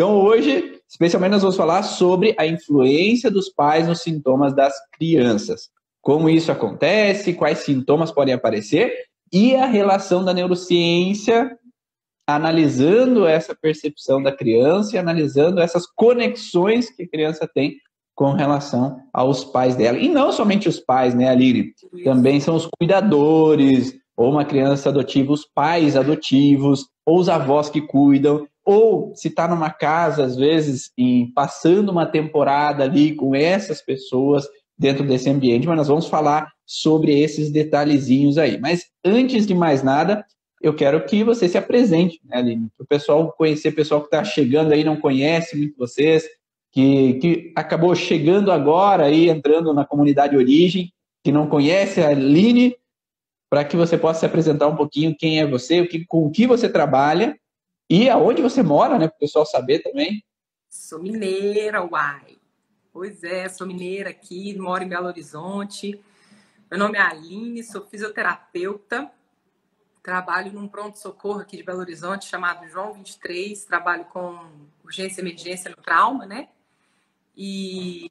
Então, hoje, especialmente, nós vamos falar sobre a influência dos pais nos sintomas das crianças. Como isso acontece, quais sintomas podem aparecer e a relação da neurociência analisando essa percepção da criança e analisando essas conexões que a criança tem com relação aos pais dela. E não somente os pais, né, Aline? Também são os cuidadores, ou uma criança adotiva, os pais adotivos, ou os avós que cuidam, ou se está numa casa, às vezes, passando uma temporada ali com essas pessoas dentro desse ambiente, mas nós vamos falar sobre esses detalhezinhos aí. Mas antes de mais nada, eu quero que você se apresente, né, Aline? Para o pessoal conhecer, o pessoal que está chegando aí, não conhece muito vocês, que acabou chegando agora aí, entrando na comunidade Origem, que não conhece a Aline, para que você possa se apresentar um pouquinho quem é você, com o que você trabalha e aonde você mora, né, para o pessoal saber também. Sou mineira, uai. Pois é, sou mineira aqui, moro em Belo Horizonte. Meu nome é Aline, sou fisioterapeuta. Trabalho num pronto-socorro aqui de Belo Horizonte chamado João 23. Trabalho com urgência e emergência no trauma, né? E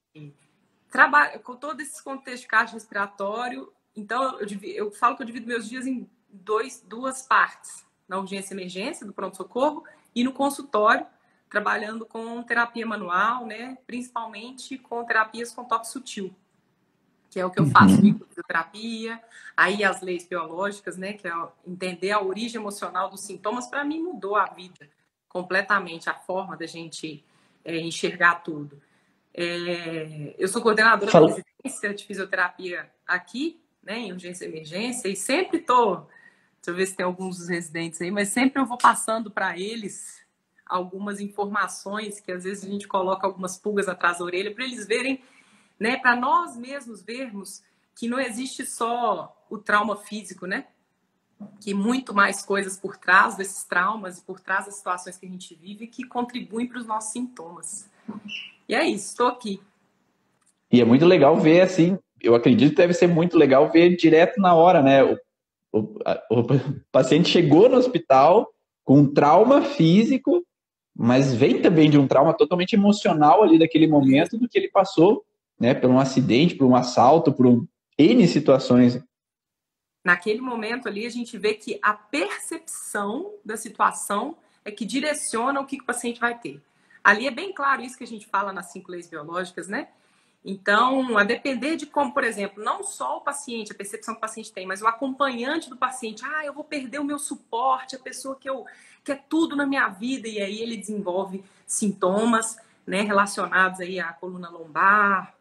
trabalho com todo esse contexto cardiorrespiratório. Então, eu falo que eu divido meus dias em duas partes. Na urgência e emergência do pronto-socorro e no consultório, trabalhando com terapia manual, né? Principalmente com terapias com toque sutil, que é o que eu faço, fisioterapia, aí as leis biológicas, né, que é entender a origem emocional dos sintomas, para mim mudou a vida completamente, a forma da gente enxergar tudo. Eu sou coordenadora da residência de fisioterapia aqui, né, em urgência e emergência, e sempre deixa eu ver se tem alguns dos residentes aí, mas sempre eu vou passando para eles algumas informações que às vezes a gente coloca algumas pulgas atrás da orelha para eles verem, né, para nós mesmos vermos que não existe só o trauma físico, né? Que muito mais coisas por trás desses traumas e por trás das situações que a gente vive que contribuem para os nossos sintomas. E é isso, estou aqui. E é muito legal ver, assim, eu acredito que deve ser muito legal ver direto na hora, né? O paciente chegou no hospital com um trauma físico, mas vem também de um trauma totalmente emocional ali daquele momento do que ele passou, né, por um acidente, por um assalto, por N situações. Naquele momento ali, a gente vê que a percepção da situação é que direciona o que o paciente vai ter. Ali é bem claro isso que a gente fala nas 5 leis biológicas, né? Então, a depender de como, por exemplo, não só o paciente, a percepção que o paciente tem, mas o acompanhante do paciente, eu vou perder o meu suporte, a pessoa que é tudo na minha vida, e aí ele desenvolve sintomas, né, relacionados aí à coluna lombar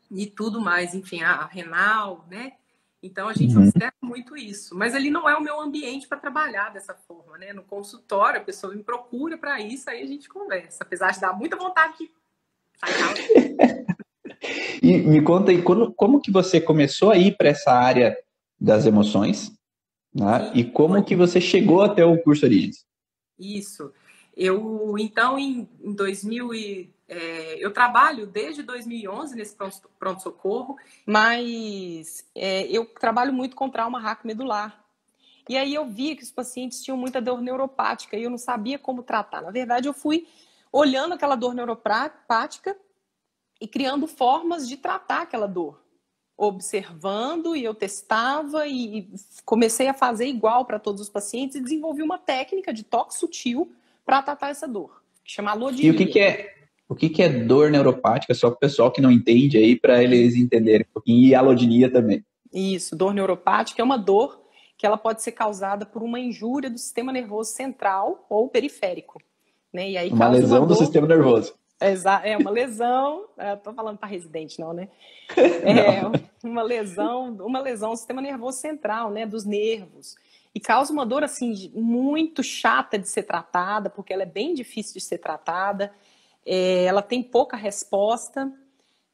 e tudo mais, enfim, a renal, né? Então, a gente observa muito isso. Mas ali não é o meu ambiente para trabalhar dessa forma, né? No consultório, a pessoa me procura para isso, aí a gente conversa. Apesar de dar muita vontade de sair. E me conta aí, como que você começou a ir para essa área das emoções, né? E como que você chegou até o curso Origens? Isso. Então, em 2000 eu trabalho desde 2011 nesse pronto-socorro, mas eu trabalho muito com trauma raquimedular. E aí eu via que os pacientes tinham muita dor neuropática e eu não sabia como tratar. Na verdade, eu fui olhando aquela dor neuropática e criando formas de tratar aquela dor. Observando, e eu testava e comecei a fazer igual para todos os pacientes e desenvolvi uma técnica de toque sutil para tratar essa dor, que chama alodinia. E o que é dor neuropática, só para o pessoal que não entende aí, para eles entenderem um pouquinho, e alodinia também. Isso, dor neuropática é uma dor que ela pode ser causada por uma injúria do sistema nervoso central ou periférico. Né? E aí uma lesão do sistema nervoso. É uma lesão, estou falando para residente não, né? Uma lesão do sistema nervoso central, né? Dos nervos. E causa uma dor, assim, muito chata de ser tratada, porque ela é bem difícil de ser tratada, ela tem pouca resposta,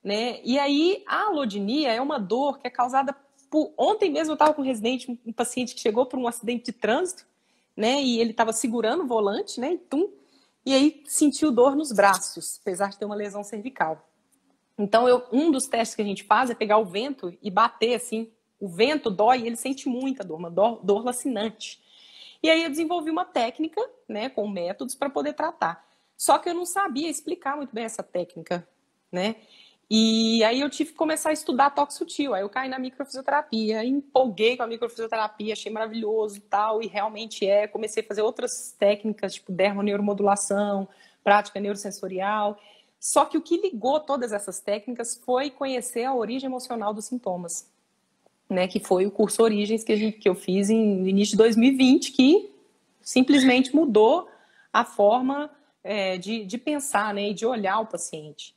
né? E aí, a alodinia é uma dor que é causada por... Ontem mesmo eu estava com um residente, um paciente que chegou por um acidente de trânsito, né? E ele estava segurando o volante, né? E aí sentiu dor nos braços, apesar de ter uma lesão cervical. Então, um dos testes que a gente faz é pegar o vento e bater, assim. O vento dói e ele sente muita dor, uma dor lacinante. E aí eu desenvolvi uma técnica, né, com métodos para poder tratar. Só que eu não sabia explicar muito bem essa técnica, né? E aí eu tive que começar a estudar toque sutil. Aí eu caí na microfisioterapia, empolguei com a microfisioterapia, achei maravilhoso e tal, e realmente comecei a fazer outras técnicas, tipo dermoneuromodulação, prática neurosensorial. Só que o que ligou todas essas técnicas foi conhecer a origem emocional dos sintomas, né? Que foi o curso Origens que eu fiz no início de 2020, que simplesmente mudou a forma de pensar, né? E de olhar o paciente.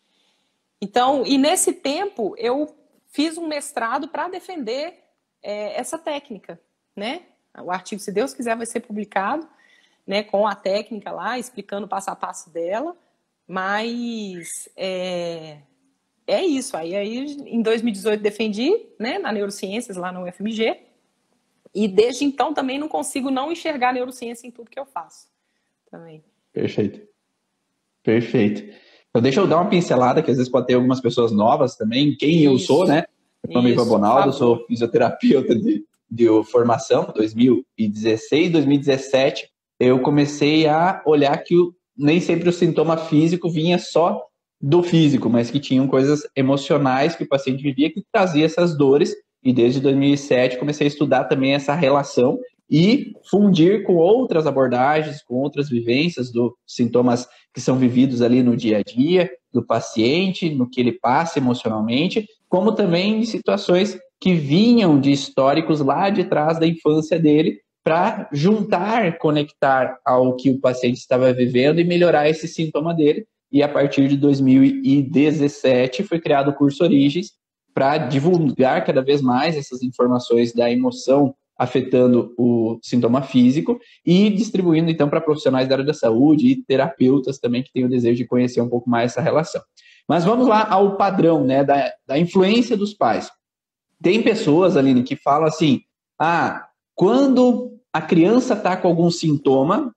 Então, e nesse tempo, eu fiz um mestrado para defender essa técnica, né? O artigo, se Deus quiser, vai ser publicado, né, com a técnica lá, explicando passo a passo dela, mas é isso. Aí, em 2018, defendi, né, na Neurociências, lá no UFMG, e desde então também não consigo não enxergar neurociência em tudo que eu faço. Também. Perfeito. Perfeito. Então, deixa eu dar uma pincelada, que às vezes pode ter algumas pessoas novas também. Quem eu sou, né? Meu nome é Ivan Bonaldo, sou fisioterapeuta de formação, 2016, 2017. Eu comecei a olhar que nem sempre o sintoma físico vinha só do físico, mas que tinham coisas emocionais que o paciente vivia que trazia essas dores. E desde 2007 comecei a estudar também essa relação e fundir com outras abordagens, com outras vivências dos sintomas que são vividos ali no dia a dia do paciente, no que ele passa emocionalmente, como também de situações que vinham de históricos lá de trás da infância dele, para juntar, conectar ao que o paciente estava vivendo e melhorar esse sintoma dele. E a partir de 2017 foi criado o curso Origens para divulgar cada vez mais essas informações da emoção afetando o sintoma físico e distribuindo, então, para profissionais da área da saúde e terapeutas também que têm o desejo de conhecer um pouco mais essa relação. Mas vamos lá ao padrão, né, da influência dos pais. Tem pessoas, Aline, que falam assim, quando a criança está com algum sintoma,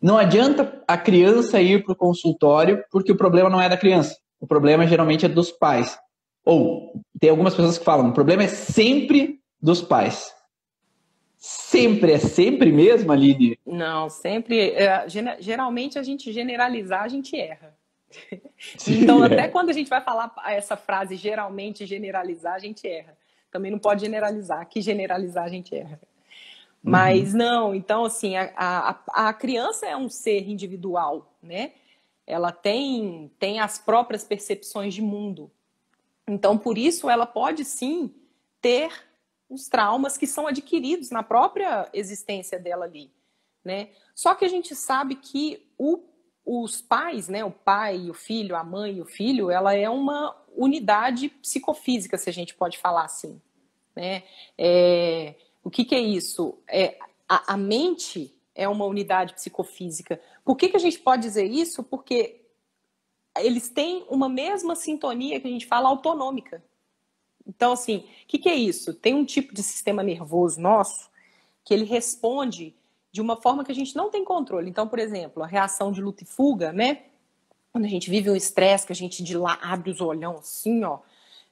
não adianta a criança ir para o consultório porque o problema não é da criança, o problema geralmente é dos pais. Ou tem algumas pessoas que falam, o problema é sempre dos pais. Sempre, é sempre mesmo, Aline? Não, sempre. Geralmente a gente generalizar, a gente erra. Então, até quando a gente vai falar essa frase, geralmente generalizar, a gente erra. Também não pode generalizar, que generalizar a gente erra. Mas não, então assim, a criança é um ser individual, né? Ela tem as próprias percepções de mundo. Então, por isso, ela pode sim ter os traumas que são adquiridos na própria existência dela ali, né? Só que a gente sabe que os pais, né, o pai e o filho, a mãe e o filho, ela é uma unidade psicofísica, se a gente pode falar assim, né? O que é isso? A mente é uma unidade psicofísica. Por que a gente pode dizer isso? Porque eles têm uma mesma sintonia que a gente fala autonômica. Então, assim, o que é isso? Tem um tipo de sistema nervoso nosso que ele responde de uma forma que a gente não tem controle. Então, por exemplo, a reação de luta e fuga, né? Quando a gente vive um estresse, que a gente abre os olhão assim, ó,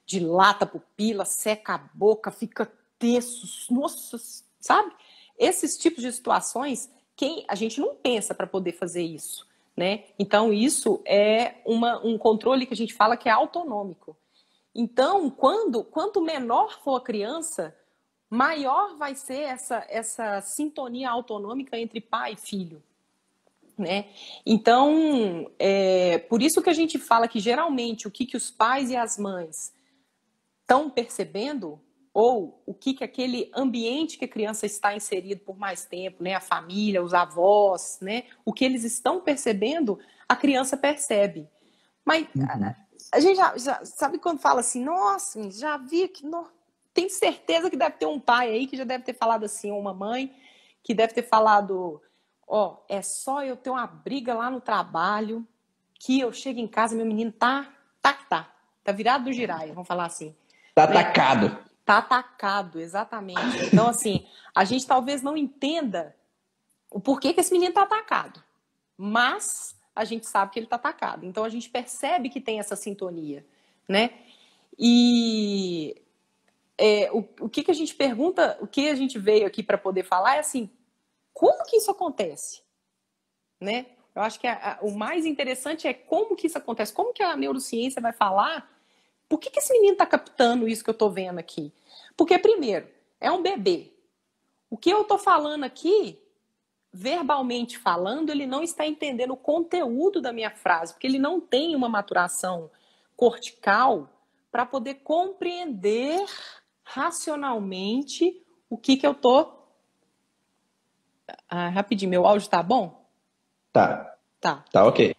dilata a pupila, seca a boca, fica tenso, nossa, sabe? Esses tipos de situações, a gente não pensa para poder fazer isso, né? Então, isso é um controle que a gente fala que é autonômico. Então, quanto menor for a criança, maior vai ser essa sintonia autonômica entre pai e filho, né? Então, por isso que a gente fala que geralmente o que os pais e as mães estão percebendo, ou o que aquele ambiente que a criança está inserido por mais tempo, né? A família, os avós, né? O que eles estão percebendo, a criança percebe. Mas a gente já sabe quando fala assim, nossa, já vi que... Tenho certeza que deve ter um pai aí que já deve ter falado assim, ou uma mãe que deve ter falado, é só eu ter uma briga lá no trabalho, que eu chego em casa, meu menino tá virado do giraia, vamos falar assim. Tá atacado. Tá atacado, exatamente. Então, assim, a gente talvez não entenda o porquê que esse menino tá atacado, mas a gente sabe que ele tá atacado. Então, a gente percebe que tem essa sintonia, né? E o que a gente pergunta, o que a gente veio aqui para poder falar é assim, como que isso acontece? Né? Eu acho que o mais interessante é como que isso acontece, como que a neurociência vai falar, por que esse menino está captando isso que eu estou vendo aqui? Porque, primeiro, é um bebê. O que eu estou falando aqui, verbalmente falando, ele não está entendendo o conteúdo da minha frase, porque ele não tem uma maturação cortical para poder compreender racionalmente o que eu tô... rapidinho, meu áudio tá bom? Tá. Tá. Tá ok.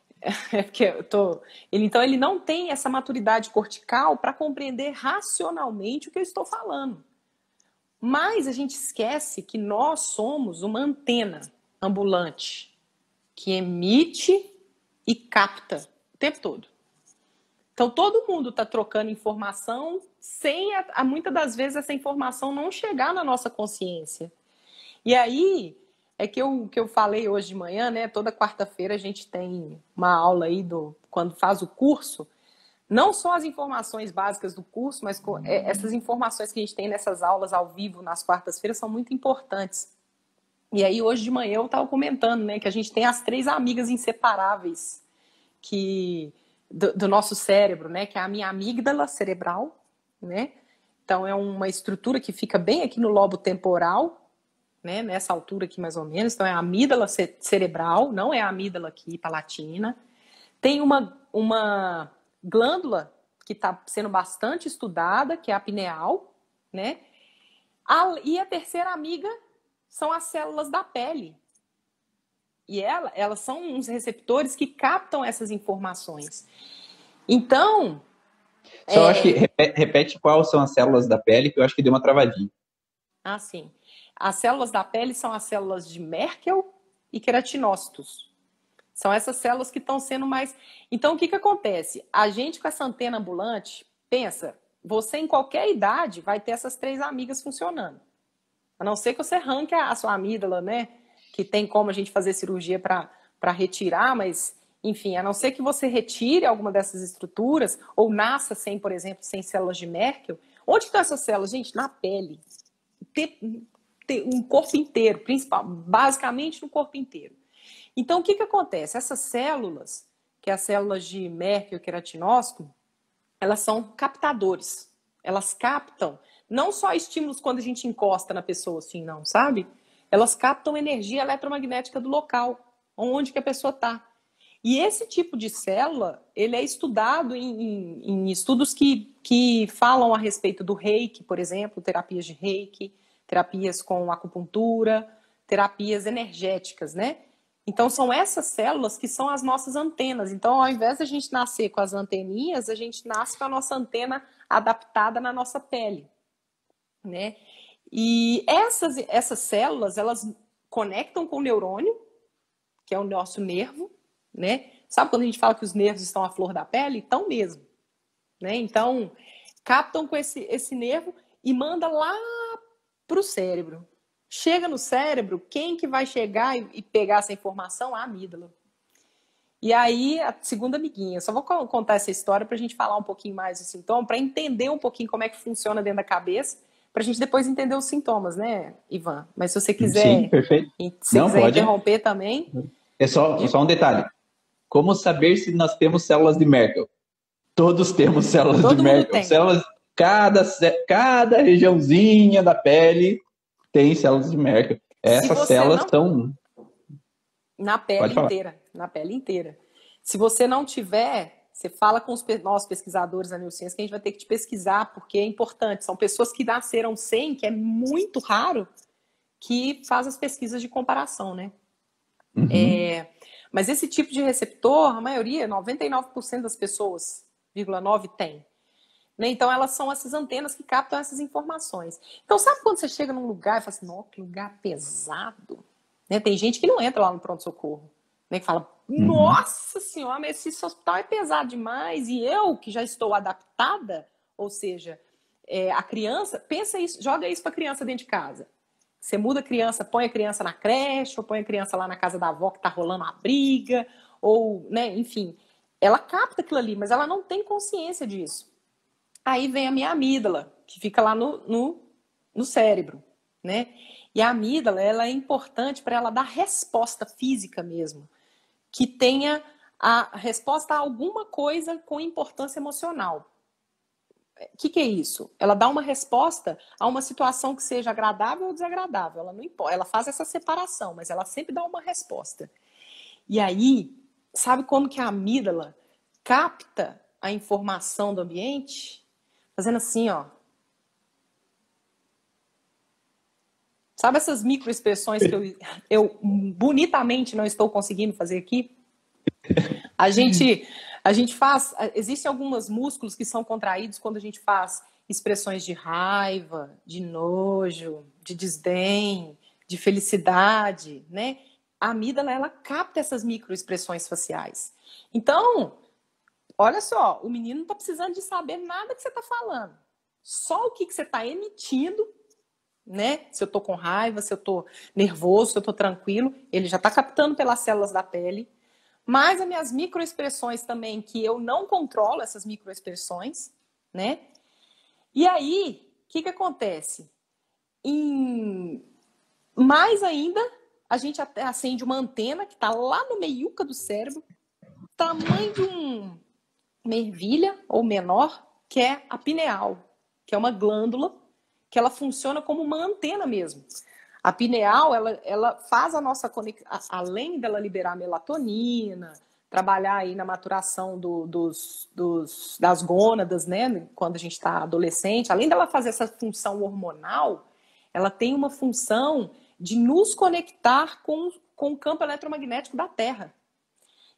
É porque eu tô... Então, ele não tem essa maturidade cortical para compreender racionalmente o que eu estou falando. Mas a gente esquece que nós somos uma antena ambulante que emite e capta o tempo todo. Então, todo mundo está trocando informação sem, muitas das vezes, essa informação não chegar na nossa consciência. E aí, é que eu falei hoje de manhã, né? Toda quarta-feira a gente tem uma aula aí, quando faz o curso, não só as informações básicas do curso, mas essas informações que a gente tem nessas aulas ao vivo, nas quartas-feiras, são muito importantes. E aí, hoje de manhã, eu estava comentando, né? Que a gente tem as 3 amigas inseparáveis do nosso cérebro, né? Que é a minha amígdala cerebral, né? Então, é uma estrutura que fica bem aqui no lobo temporal, né? Nessa altura aqui, mais ou menos. Então, é a amígdala cerebral, não é a amígdala aqui palatina. Tem uma glândula que está sendo bastante estudada, que é a pineal, né? E a terceira amiga são as células da pele. E elas são uns receptores que captam essas informações. Então... Só acho que repete quais são as células da pele, que eu acho que deu uma travadinha. Sim. As células da pele são as células de Merkel e queratinócitos. São essas células que estão sendo mais... Então, o que acontece? A gente com essa antena ambulante, pensa, você em qualquer idade vai ter essas 3 amigas funcionando. A não ser que você arranque a sua amígdala, né? Que tem como a gente fazer cirurgia para retirar, mas, enfim, a não ser que você retire alguma dessas estruturas, ou nasça sem, por exemplo, sem células de Merkel. Onde estão essas células? Gente, na pele. Um corpo inteiro, basicamente no corpo inteiro. Então, o que acontece? Essas células, que é as células de Merkel e queratinócito, elas são captadores. Elas captam não só estímulos quando a gente encosta na pessoa, assim, não, sabe? Elas captam energia eletromagnética do local, onde que a pessoa está. E esse tipo de célula, ele é estudado em estudos que falam a respeito do reiki, por exemplo, terapias de reiki, terapias com acupuntura, terapias energéticas, né? Então, são essas células que são as nossas antenas. Então, ao invés de a gente nascer com as anteninhas, a gente nasce com a nossa antena adaptada na nossa pele, né? E essas células, elas conectam com o neurônio, que é o nosso nervo, né? Sabe quando a gente fala que os nervos estão à flor da pele? Estão mesmo, né? Então, captam com esse nervo e manda lá para o cérebro. Chega no cérebro, quem que vai chegar e pegar essa informação? A amígdala. E aí, a segunda amiguinha. Só vou contar essa história para a gente falar um pouquinho mais do sintoma, para entender um pouquinho como é que funciona dentro da cabeça, para a gente depois entender os sintomas, né, Ivan? Mas se você quiser, sim, perfeito. Se quiser pode interromper também. É só um detalhe. Como saber se nós temos células de Merkel? Todos temos células de Merkel. Tem. Células, cada regiãozinha da pele tem células de Merkel. Essas células estão na pele inteira, na pele inteira. Se você não tiver, você fala com nós pesquisadores da neurociência que a gente vai ter que te pesquisar, porque é importante. São pessoas que nasceram sem, que é muito raro, que faz as pesquisas de comparação, né? Uhum. Mas esse tipo de receptor, a maioria, 99% das pessoas, 0,9 tem. Né? Então, elas são essas antenas que captam essas informações. Então, sabe quando você chega num lugar e fala assim, nossa, que lugar pesado? Né? Tem gente que não entra lá no pronto-socorro, né? Que fala, nossa senhora, mas esse hospital é pesado demais. E eu, que já estou adaptada, ou seja, a criança, pensa isso, joga isso para a criança dentro de casa. Você muda a criança, põe a criança na creche, ou põe a criança lá na casa da avó que tá rolando uma briga, ou, né, enfim. Ela capta aquilo ali, mas ela não tem consciência disso. Aí vem a minha amígdala, que fica lá no cérebro, né? E a amígdala, ela é importante para ela dar resposta física mesmo. que tenha a resposta a alguma coisa com importância emocional. O que é isso? Ela dá uma resposta a uma situação que seja agradável ou desagradável. Ela não importa, ela faz essa separação, mas ela sempre dá uma resposta. E aí, sabe como que a amígdala capta a informação do ambiente? Fazendo assim, ó. Sabe essas microexpressões que eu bonitamente não estou conseguindo fazer aqui? A gente faz... Existem alguns músculos que são contraídos quando a gente faz expressões de raiva, de nojo, de desdém, de felicidade, né? A amígdala, ela capta essas microexpressões faciais. Então, olha só, o menino não está precisando de saber nada que você está falando. Só o que você está emitindo, né? Se eu estou com raiva, se eu estou nervoso, se eu estou tranquilo, ele já está captando pelas células da pele. Mas as minhas microexpressões também, que eu não controlo essas microexpressões, né? E aí, o que acontece? Mais ainda, a gente acende uma antena que está lá no meiuca do cérebro, tamanho de uma ervilha ou menor, que é a pineal, que é uma glândula que ela funciona como uma antena mesmo. A pineal, ela faz a nossa conexão, além dela liberar melatonina, trabalhar aí na maturação das gônadas, né, quando a gente está adolescente, além dela fazer essa função hormonal, ela tem uma função de nos conectar com o campo eletromagnético da Terra.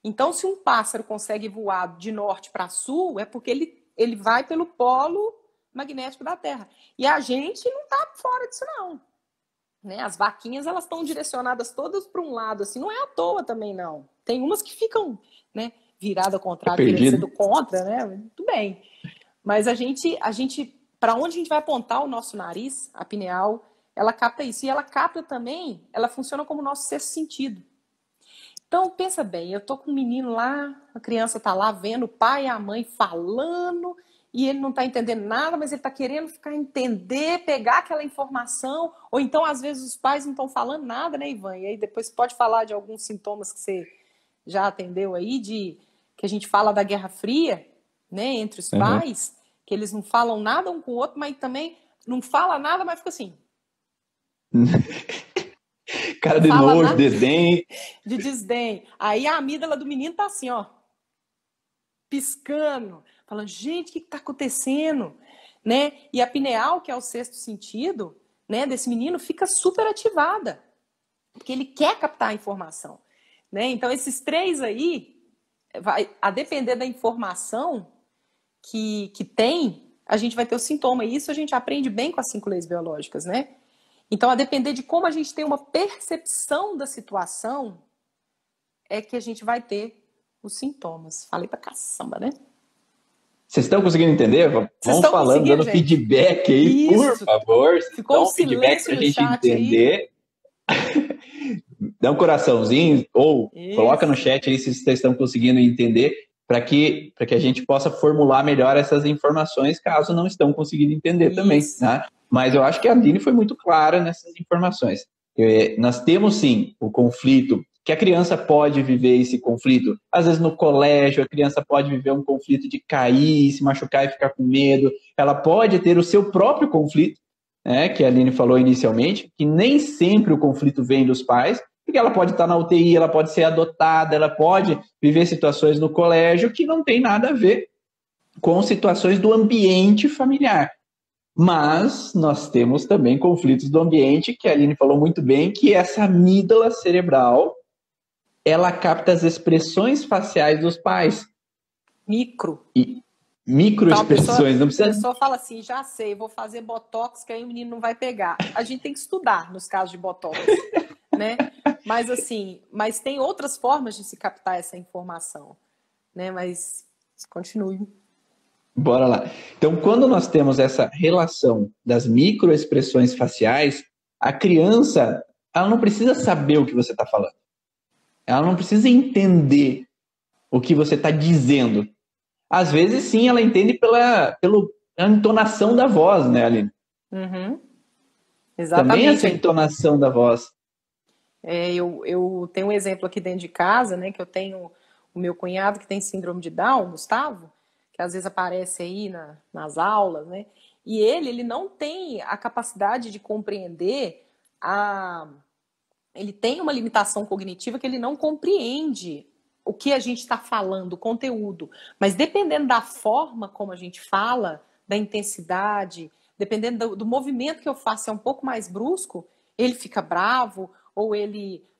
Então, se um pássaro consegue voar de norte para sul, é porque ele vai pelo polo magnético da Terra. E a gente não está fora disso, não. Né? As vaquinhas, elas estão direcionadas todas para um lado, assim, não é à toa também, não. Tem umas que ficam, né, virada ao contrário, querendo ser do contra, né? Muito bem. Mas a gente para onde a gente vai apontar o nosso nariz, a pineal, ela capta isso. E ela capta também, ela funciona como o nosso sexto sentido. Então, pensa bem, eu tô com um menino lá, a criança tá lá vendo o pai e a mãe falando, e ele não tá entendendo nada, mas ele tá querendo entender, pegar aquela informação, ou então, às vezes, os pais não estão falando nada, né, Ivan? E aí depois você pode falar de alguns sintomas que você já atendeu aí, que a gente fala da Guerra Fria, né, entre os pais, que eles não falam nada um com o outro, mas também não fala nada, mas fica assim. Cara de nojo, desdém. De desdém. Aí a amígdala do menino tá assim, ó, piscando, falando, gente, o que tá acontecendo? Né? E a pineal, que é o sexto sentido, né, desse menino, fica super ativada, porque ele quer captar a informação. Né? Então, esses três aí, a depender da informação que tem, a gente vai ter o sintoma. E isso a gente aprende bem com as 5 leis biológicas, né? Então, a depender de como a gente tem uma percepção da situação, é que a gente vai ter os sintomas. Falei pra caçamba, né? Vocês estão conseguindo entender? Vamos falando, dando gente? Feedback aí, isso. Por favor. Ficou dá um feedback pra gente entender. Dá um coraçãozinho, ou coloca no chat aí se vocês estão conseguindo entender, para que a gente possa formular melhor essas informações, caso não estão conseguindo entender também, né? Mas eu acho que a Aline foi muito clara nessas informações. Nós temos, sim, o conflito, que a criança pode viver esse conflito. Às vezes, no colégio, a criança pode viver um conflito de cair, se machucar e ficar com medo. Ela pode ter o seu próprio conflito, né, que a Aline falou inicialmente, que nem sempre o conflito vem dos pais, porque ela pode estar na UTI, ela pode ser adotada, ela pode viver situações no colégio que não tem nada a ver com situações do ambiente familiar. Mas nós temos também conflitos do ambiente, que a Aline falou muito bem, que essa amígdala cerebral, ela capta as expressões faciais dos pais. Microexpressões. Então, a pessoa fala assim, já sei, vou fazer botox, que aí o menino não vai pegar. A gente tem que estudar nos casos de botox, né? Mas assim, tem outras formas de se captar essa informação, né? Mas continue. Bora lá. Então, quando nós temos essa relação das microexpressões faciais, a criança, ela não precisa saber o que você está falando. Ela não precisa entender o que você está dizendo. Às vezes, sim, ela entende pela entonação da voz, né, Aline? Exatamente. Também essa entonação da voz. Eu tenho um exemplo aqui dentro de casa, né, que eu tenho o meu cunhado que tem síndrome de Down, Gustavo, que às vezes aparece aí nas aulas, né, e ele não tem a capacidade de compreender ele tem uma limitação cognitiva que ele não compreende o que a gente está falando, o conteúdo. Mas dependendo da forma como a gente fala, da intensidade, dependendo do movimento que eu faço, é um pouco mais brusco, ele fica bravo, ou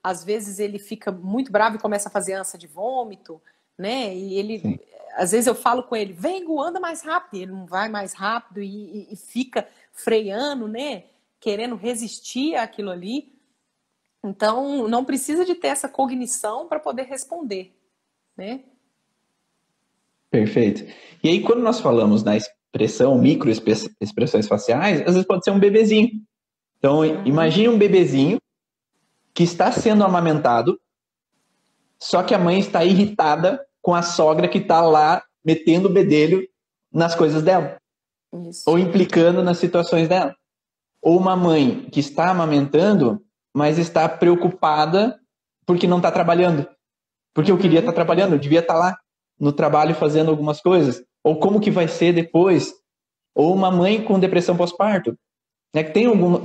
às vezes ele fica muito bravo e começa a fazer ânsia de vômito, né? E Sim. às vezes eu falo com ele, vem, Gu, anda mais rápido, e ele não vai mais rápido e fica freando, né? Querendo resistir àquilo ali. Então, não precisa de ter essa cognição para poder responder, né? Perfeito. E aí, quando nós falamos na expressão, microexpressões faciais, às vezes pode ser um bebezinho. Então, imagine um bebezinho que está sendo amamentado, só que a mãe está irritada com a sogra que está lá metendo o bedelho nas coisas dela. Isso. Ou implicando nas situações dela. Ou uma mãe que está amamentando, mas está preocupada porque não está trabalhando. Porque eu queria estar trabalhando, eu devia estar lá no trabalho fazendo algumas coisas. Ou como que vai ser depois. Ou uma mãe com depressão pós-parto.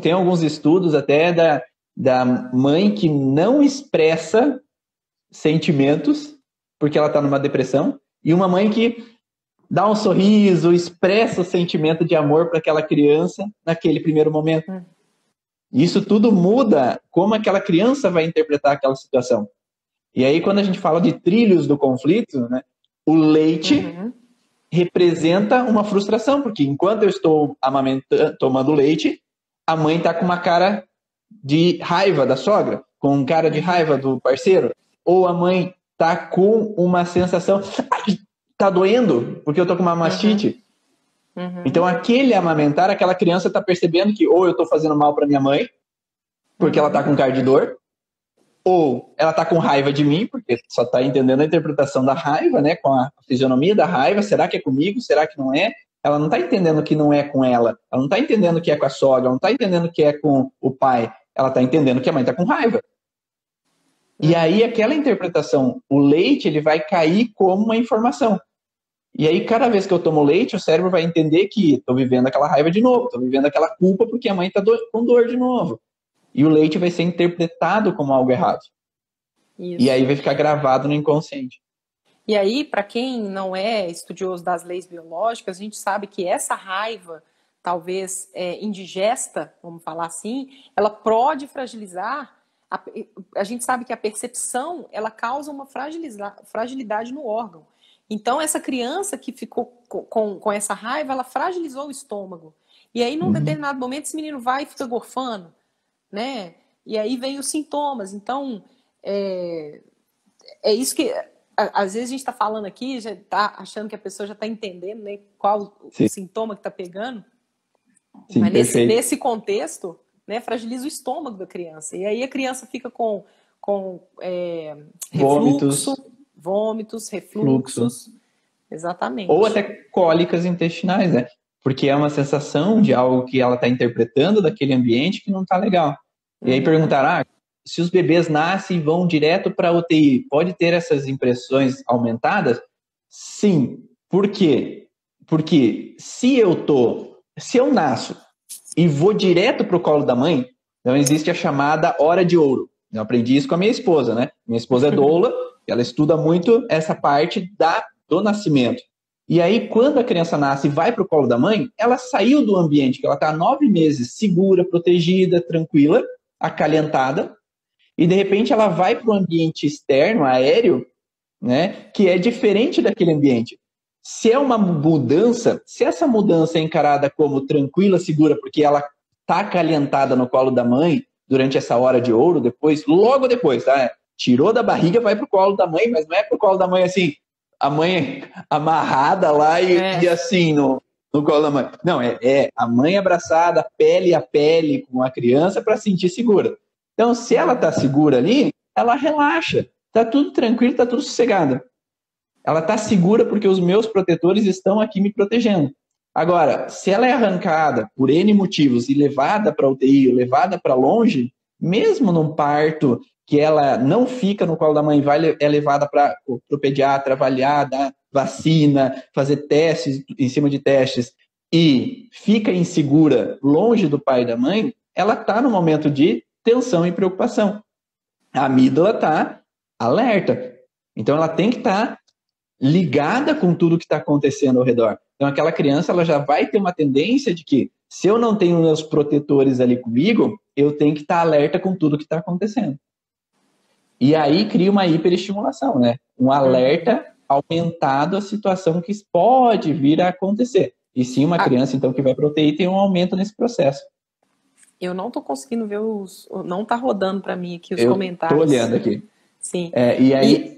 Tem alguns estudos até da mãe que não expressa sentimentos porque ela está numa depressão, e uma mãe que dá um sorriso, expressa o sentimento de amor para aquela criança naquele primeiro momento. Isso tudo muda como aquela criança vai interpretar aquela situação. E aí, quando a gente fala de trilhos do conflito, né, o leite representa uma frustração, porque enquanto eu estou tomando leite, a mãe está com uma cara de raiva da sogra, com um cara de raiva do parceiro, ou a mãe está com uma sensação, está doendo, porque eu estou com uma mastite. Então, aquele amamentar, aquela criança está percebendo que ou eu estou fazendo mal para minha mãe, porque ela está com cara de dor, ou ela está com raiva de mim, porque só está entendendo a interpretação da raiva, né, com a fisionomia da raiva, será que é comigo, será que não é? Ela não está entendendo que não é com ela não está entendendo que é com a sogra, ela não está entendendo que é com o pai, ela está entendendo que a mãe está com raiva. E aí, aquela interpretação, o leite, ele vai cair como uma informação. E aí, cada vez que eu tomo leite, o cérebro vai entender que estou vivendo aquela raiva de novo, estou vivendo aquela culpa porque a mãe está com dor de novo. E o leite vai ser interpretado como algo errado. Isso. E aí vai ficar gravado no inconsciente. E aí, para quem não é estudioso das leis biológicas, a gente sabe que essa raiva, talvez indigesta, vamos falar assim, ela pode fragilizar. A gente sabe que a percepção, ela causa uma fragilidade no órgão. Então, essa criança que ficou com essa raiva, ela fragilizou o estômago. E aí, num determinado momento, esse menino vai e fica gorfando, né? E aí vem os sintomas. Então, é isso que... Às vezes a gente está falando aqui, já está achando que a pessoa já está entendendo, né, qual o sintoma que está pegando. Sim, mas nesse contexto, né, fragiliza o estômago da criança. E aí a criança fica com vômitos, refluxos. Exatamente. Ou até cólicas intestinais, né? Porque é uma sensação de algo que ela está interpretando daquele ambiente que não está legal. E aí perguntaram, se os bebês nascem e vão direto para a UTI, pode ter essas impressões aumentadas? Sim. Por quê? Porque se eu nasço e vou direto para o colo da mãe, então existe a chamada hora de ouro. Eu aprendi isso com a minha esposa, né? Minha esposa é doula, ela estuda muito essa parte do nascimento. E aí, quando a criança nasce e vai para o colo da mãe, ela saiu do ambiente que ela está há 9 meses segura, protegida, tranquila, acalentada, e de repente ela vai para o ambiente externo, aéreo, né, que é diferente daquele ambiente. Se é uma mudança, se essa mudança é encarada como tranquila, segura, porque ela está acalentada no colo da mãe durante essa hora de ouro, logo depois, tá? Tirou da barriga, vai para o colo da mãe, mas não é para o colo da mãe assim, a mãe amarrada lá e assim no colo da mãe. Não, é a mãe abraçada, pele a pele com a criança para sentir segura. Então, se ela está segura ali, ela relaxa. Está tudo tranquilo, está tudo sossegado. Ela está segura porque os meus protetores estão aqui me protegendo. Agora, se ela é arrancada por N motivos e levada para a UTI, levada para longe, mesmo num parto que ela não fica no colo da mãe, é levada para o pediatra avaliar, dar vacina, fazer testes em cima de testes e fica insegura longe do pai e da mãe, ela está no momento de tensão e preocupação. A amígdala está alerta. Então ela tem que estar ligada com tudo que está acontecendo ao redor. Então aquela criança ela já vai ter uma tendência de que se eu não tenho meus protetores ali comigo, eu tenho que estar alerta com tudo que está acontecendo. E aí cria uma hiperestimulação, né? Um alerta aumentado à situação que pode vir a acontecer. E sim, uma criança, então, que vai para UTI tem um aumento nesse processo. Eu não estou conseguindo ver não está rodando para mim aqui os comentários. Estou olhando aqui. Sim.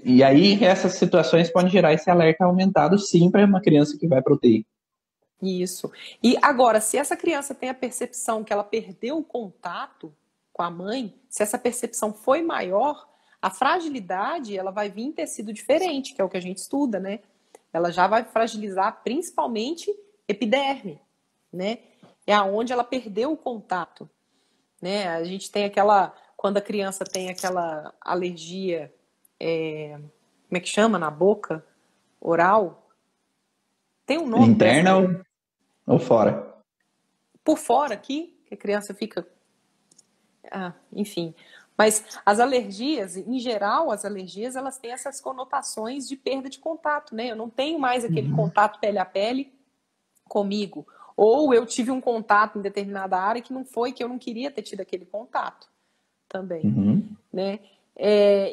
E aí essas situações podem gerar esse alerta aumentado, sim, para uma criança que vai para UTI. Isso. E agora, se essa criança tem a percepção que ela perdeu o contato com a mãe, se essa percepção foi maior, a fragilidade ela vai vir em tecido diferente, que é o que a gente estuda, né? Ela já vai fragilizar principalmente epiderme, né? É aonde ela perdeu o contato, né? A gente tem quando a criança tem aquela alergia, como é que chama? Na boca? Oral? Tem um nome. Interna ou fora? Por fora aqui, que a criança fica... enfim... Mas as alergias, em geral, as alergias, elas têm essas conotações de perda de contato, né? Eu não tenho mais aquele contato pele a pele comigo. Ou eu tive um contato em determinada área que eu não queria ter tido aquele contato também, né?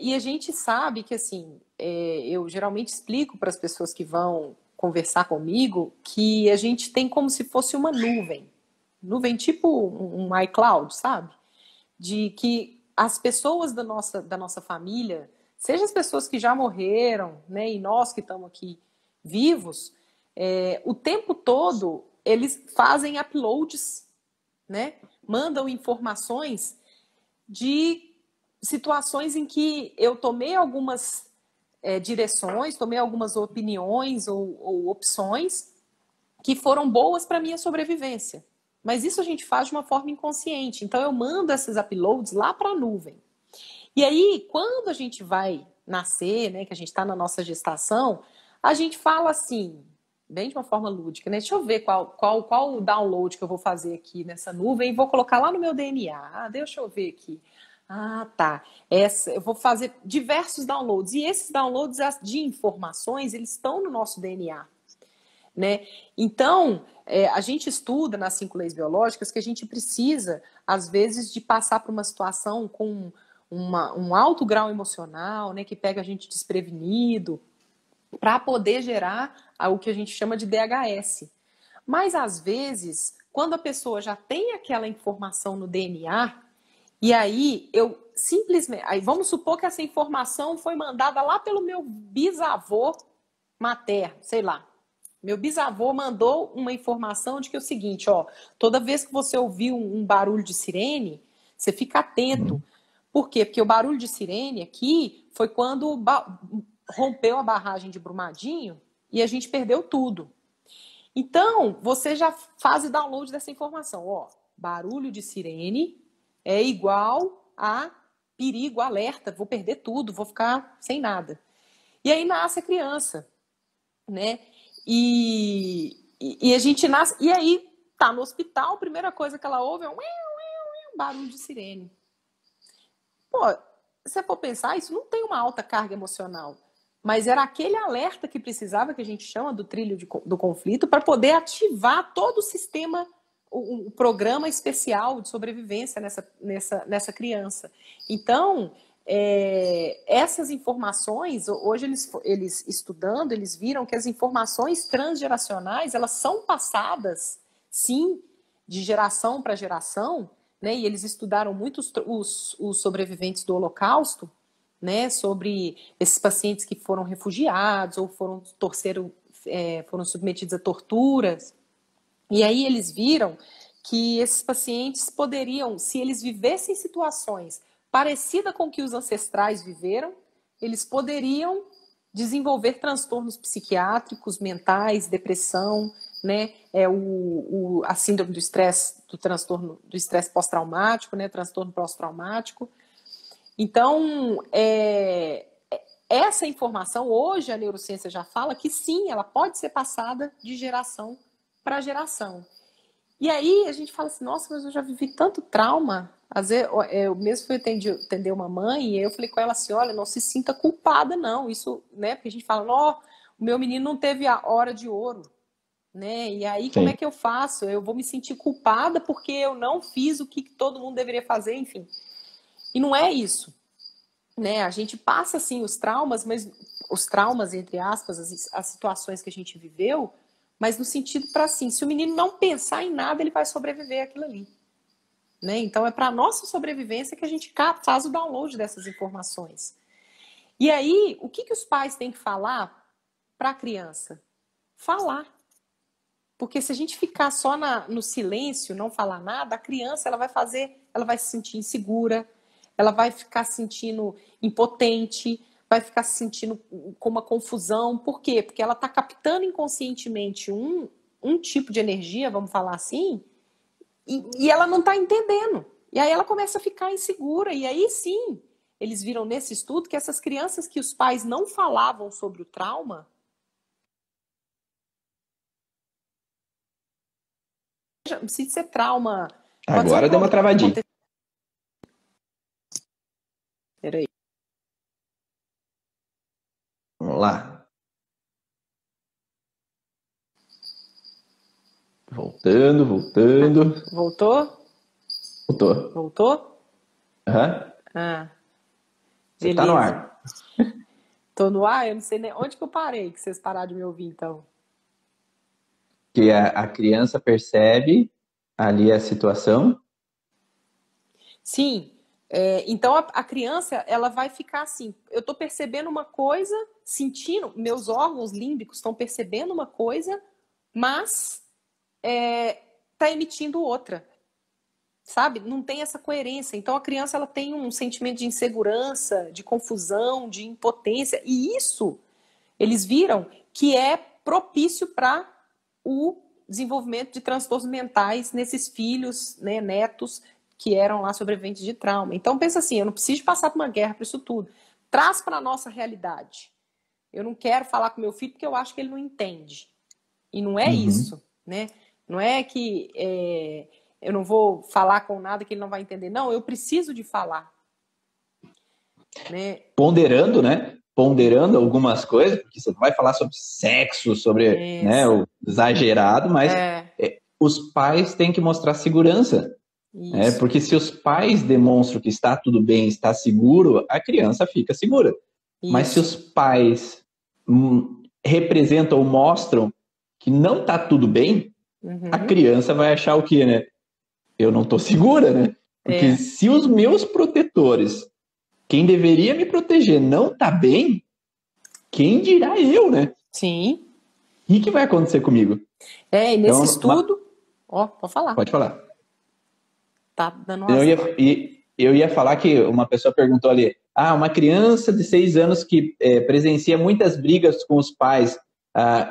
E a gente sabe que, assim, eu geralmente explico para as pessoas que vão conversar comigo que a gente tem como se fosse uma nuvem. Nuvem tipo um iCloud, sabe? De que as pessoas da nossa família, seja as pessoas que já morreram, né, e nós que estamos aqui vivos, o tempo todo eles fazem uploads, né, mandam informações de situações em que eu tomei algumas direções, tomei algumas opiniões ou opções que foram boas para a minha sobrevivência. Mas isso a gente faz de uma forma inconsciente. Então, eu mando esses uploads lá para a nuvem. E aí, quando a gente vai nascer, né, que a gente está na nossa gestação, a gente fala assim, bem de uma forma lúdica, né? Deixa eu ver qual o download que eu vou fazer aqui nessa nuvem e vou colocar lá no meu DNA. Deixa eu ver aqui. Tá. Eu vou fazer diversos downloads. E esses downloads de informações, eles estão no nosso DNA. Né? Então, a gente estuda nas 5 leis biológicas que a gente precisa, às vezes, de passar por uma situação com um alto grau emocional, né, que pega a gente desprevenido, para poder gerar o que a gente chama de DHS. Mas, às vezes, quando a pessoa já tem aquela informação no DNA, e aí eu simplesmente... Aí vamos supor que essa informação foi mandada lá pelo meu bisavô materno, sei lá. Meu bisavô mandou uma informação de que é o seguinte, toda vez que você ouvir um barulho de sirene, você fica atento. Por quê? Porque o barulho de sirene aqui foi quando rompeu a barragem de Brumadinho e a gente perdeu tudo. Então, você já faz o download dessa informação. Barulho de sirene é igual a perigo, alerta, vou perder tudo, vou ficar sem nada. E aí nasce a criança, né? E a gente nasce... E aí, tá no hospital, a primeira coisa que ela ouve é um barulho de sirene. Pô, se você for pensar, isso não tem uma alta carga emocional. Mas era aquele alerta que precisava, que a gente chama do trilho do conflito, para poder ativar todo o sistema, o programa especial de sobrevivência nessa criança. Então... essas informações, hoje eles estudando, eles viram que as informações transgeracionais, elas são passadas, sim, de geração para geração, né? E eles estudaram muito os sobreviventes do Holocausto, né? Sobre esses pacientes que foram refugiados ou foram submetidos a torturas. E aí eles viram que esses pacientes poderiam, se eles vivessem situações parecida com o que os ancestrais viveram, eles poderiam desenvolver transtornos psiquiátricos, mentais, depressão, né? A síndrome do estresse, do transtorno do estresse pós-traumático, né? Transtorno pós-traumático. Então, essa informação, hoje a neurociência já fala que sim, ela pode ser passada de geração para geração. E aí a gente fala assim, nossa, mas eu já vivi tanto trauma. Às vezes, eu mesmo fui atender uma mãe e eu falei com ela assim, olha, não se sinta culpada não, isso, né? Porque a gente fala, ó, o meu menino não teve a hora de ouro, né? E aí como é que eu faço? Eu vou me sentir culpada porque eu não fiz o que todo mundo deveria fazer, enfim. E não é isso, né? A gente passa assim os traumas, mas os traumas, entre aspas, as situações que a gente viveu, mas no sentido para assim, se o menino não pensar em nada, ele vai sobreviver àquilo ali. Né? Então é para a nossa sobrevivência que a gente faz o download dessas informações. E aí, o que os pais têm que falar para a criança? Falar. Porque se a gente ficar só no silêncio, não falar nada, a criança ela vai se sentir insegura, ela vai ficar se sentindo impotente, vai ficar se sentindo com uma confusão. Por quê? Porque ela está captando inconscientemente um tipo de energia, vamos falar assim, e ela não está entendendo. E aí ela começa a ficar insegura. E aí sim, eles viram nesse estudo que essas crianças que os pais não falavam sobre o trauma, não precisa ser trauma. Agora deu uma travadinha. Peraí. Vamos lá. Voltando. Voltou? Voltou? Aham. Você tá no ar. Tô no ar? Eu não sei nem onde que eu parei, que vocês pararam de me ouvir, então. Que a criança percebe ali a situação. Sim. Então a criança ela vai ficar assim, eu tô percebendo uma coisa, sentindo, meus órgãos límbicos estão percebendo uma coisa, mas tá emitindo outra, sabe? Não tem essa coerência. Então a criança ela tem um sentimento de insegurança, de confusão, de impotência, e isso eles viram que é propício para o desenvolvimento de transtornos mentais nesses filhos, né, netos que eram lá sobreviventes de trauma. Então pensa assim, eu não preciso passar por uma guerra para isso tudo. Traz para a nossa realidade. Eu não quero falar com meu filho porque eu acho que ele não entende. E não é isso, né? Não é que eu não vou falar com nada que ele não vai entender. Não, eu preciso de falar. Né? Ponderando, né? Ponderando algumas coisas, porque você não vai falar sobre sexo, sobre né, o exagerado, mas os pais têm que mostrar segurança. Porque se os pais demonstram que está tudo bem, está seguro, a criança fica segura. Isso. Mas se os pais representam ou mostram que não está tudo bem, a criança vai achar o quê, né? Eu não estou segura, né? Porque se os meus protetores, quem deveria me proteger, não está bem, quem dirá eu, né? Sim. E o que vai acontecer comigo? E nesse estudo... pode falar. Pode falar. Tá dando uma eu ia falar que uma pessoa perguntou ali, uma criança de 6 anos que presencia muitas brigas com os pais,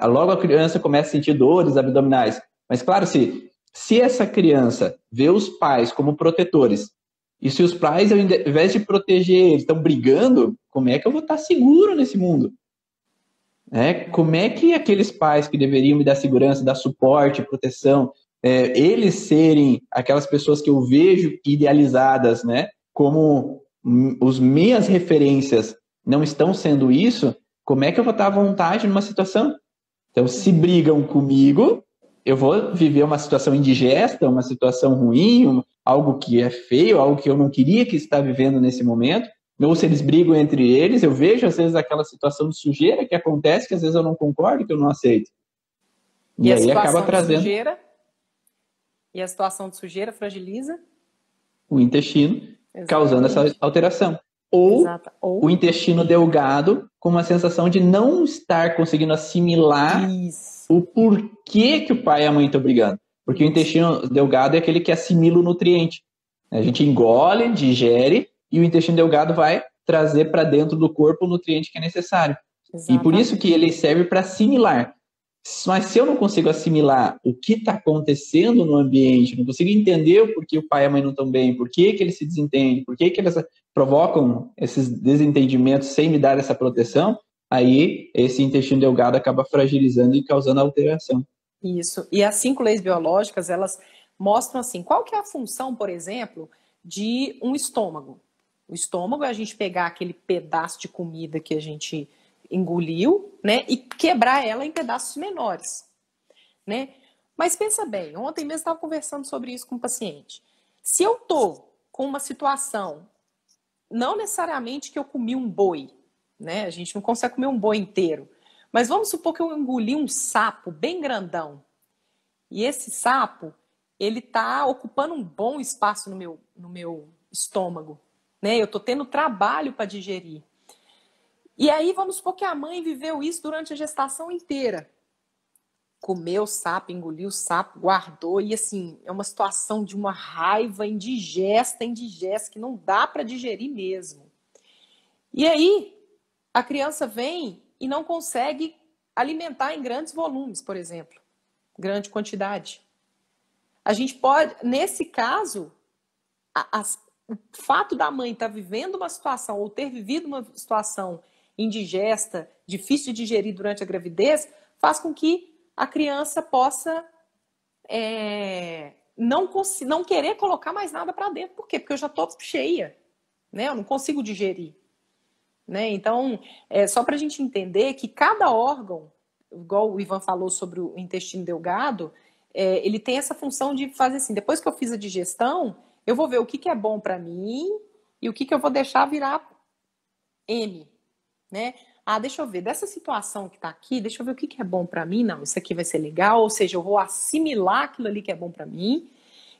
logo a criança começa a sentir dores abdominais. Mas claro, se essa criança vê os pais como protetores, e se os pais, ao invés de proteger eles, estão brigando, como é que eu vou estar seguro nesse mundo? Como é que aqueles pais que deveriam me dar segurança, dar suporte, proteção, eles serem aquelas pessoas que eu vejo idealizadas, né, como as minhas referências não estão sendo isso, como é que eu vou estar à vontade numa situação? Então, se brigam comigo, eu vou viver uma situação indigesta, uma situação ruim, algo que é feio, algo que eu não queria que está vivendo nesse momento. Ou se eles brigam entre eles, eu vejo às vezes aquela situação de sujeira que acontece, que às vezes eu não concordo, que eu não aceito. E aí acaba trazendo... E a situação de sujeira fragiliza o intestino, causando essa alteração. Ou o intestino delgado com uma sensação de não estar conseguindo assimilar o porquê que o pai e a mãe estão brigando. Porque o intestino delgado é aquele que assimila o nutriente. A gente engole, digere, e o intestino delgado vai trazer para dentro do corpo o nutriente que é necessário. Exatamente. E por isso que ele serve para assimilar. Mas se eu não consigo assimilar o que está acontecendo no ambiente, não consigo entender por que o pai e a mãe não estão bem, por que eles se desentendem, por que eles provocam esses desentendimentos sem me dar essa proteção, aí esse intestino delgado acaba fragilizando e causando alteração. Isso. E as 5 leis biológicas, elas mostram assim, qual que é a função, por exemplo, de um estômago? O estômago é a gente pegar aquele pedaço de comida que a gente engoliu, né, e quebrar ela em pedaços menores, né? Mas pensa bem, ontem mesmo estava conversando sobre isso com um paciente. Se eu tô com uma situação, não necessariamente que eu comi um boi, né? A gente não consegue comer um boi inteiro, mas vamos supor que eu engoli um sapo bem grandão. E esse sapo, ele tá ocupando um bom espaço no meu estômago, né? Eu tô tendo trabalho para digerir. E aí, vamos supor que a mãe viveu isso durante a gestação inteira. Comeu o sapo, engoliu o sapo, guardou, e assim, é uma situação de uma raiva indigesta, que não dá para digerir mesmo. E aí, a criança vem e não consegue alimentar em grandes volumes, por exemplo, grande quantidade. A gente pode, nesse caso, o fato da mãe estar vivendo uma situação ou ter vivido uma situação indigesta, difícil de digerir durante a gravidez, faz com que a criança possa não querer colocar mais nada para dentro. Por quê? Porque eu já estou cheia, né? Eu não consigo digerir. Né? Então, só para a gente entender que cada órgão, igual o Ivan falou sobre o intestino delgado, ele tem essa função de fazer assim, depois que eu fiz a digestão, eu vou ver o que é bom para mim e o que eu vou deixar virar M, né? Ah, deixa eu ver, dessa situação que está aqui, deixa eu ver o que é bom para mim. Não, isso aqui vai ser legal, ou seja, eu vou assimilar aquilo ali que é bom para mim,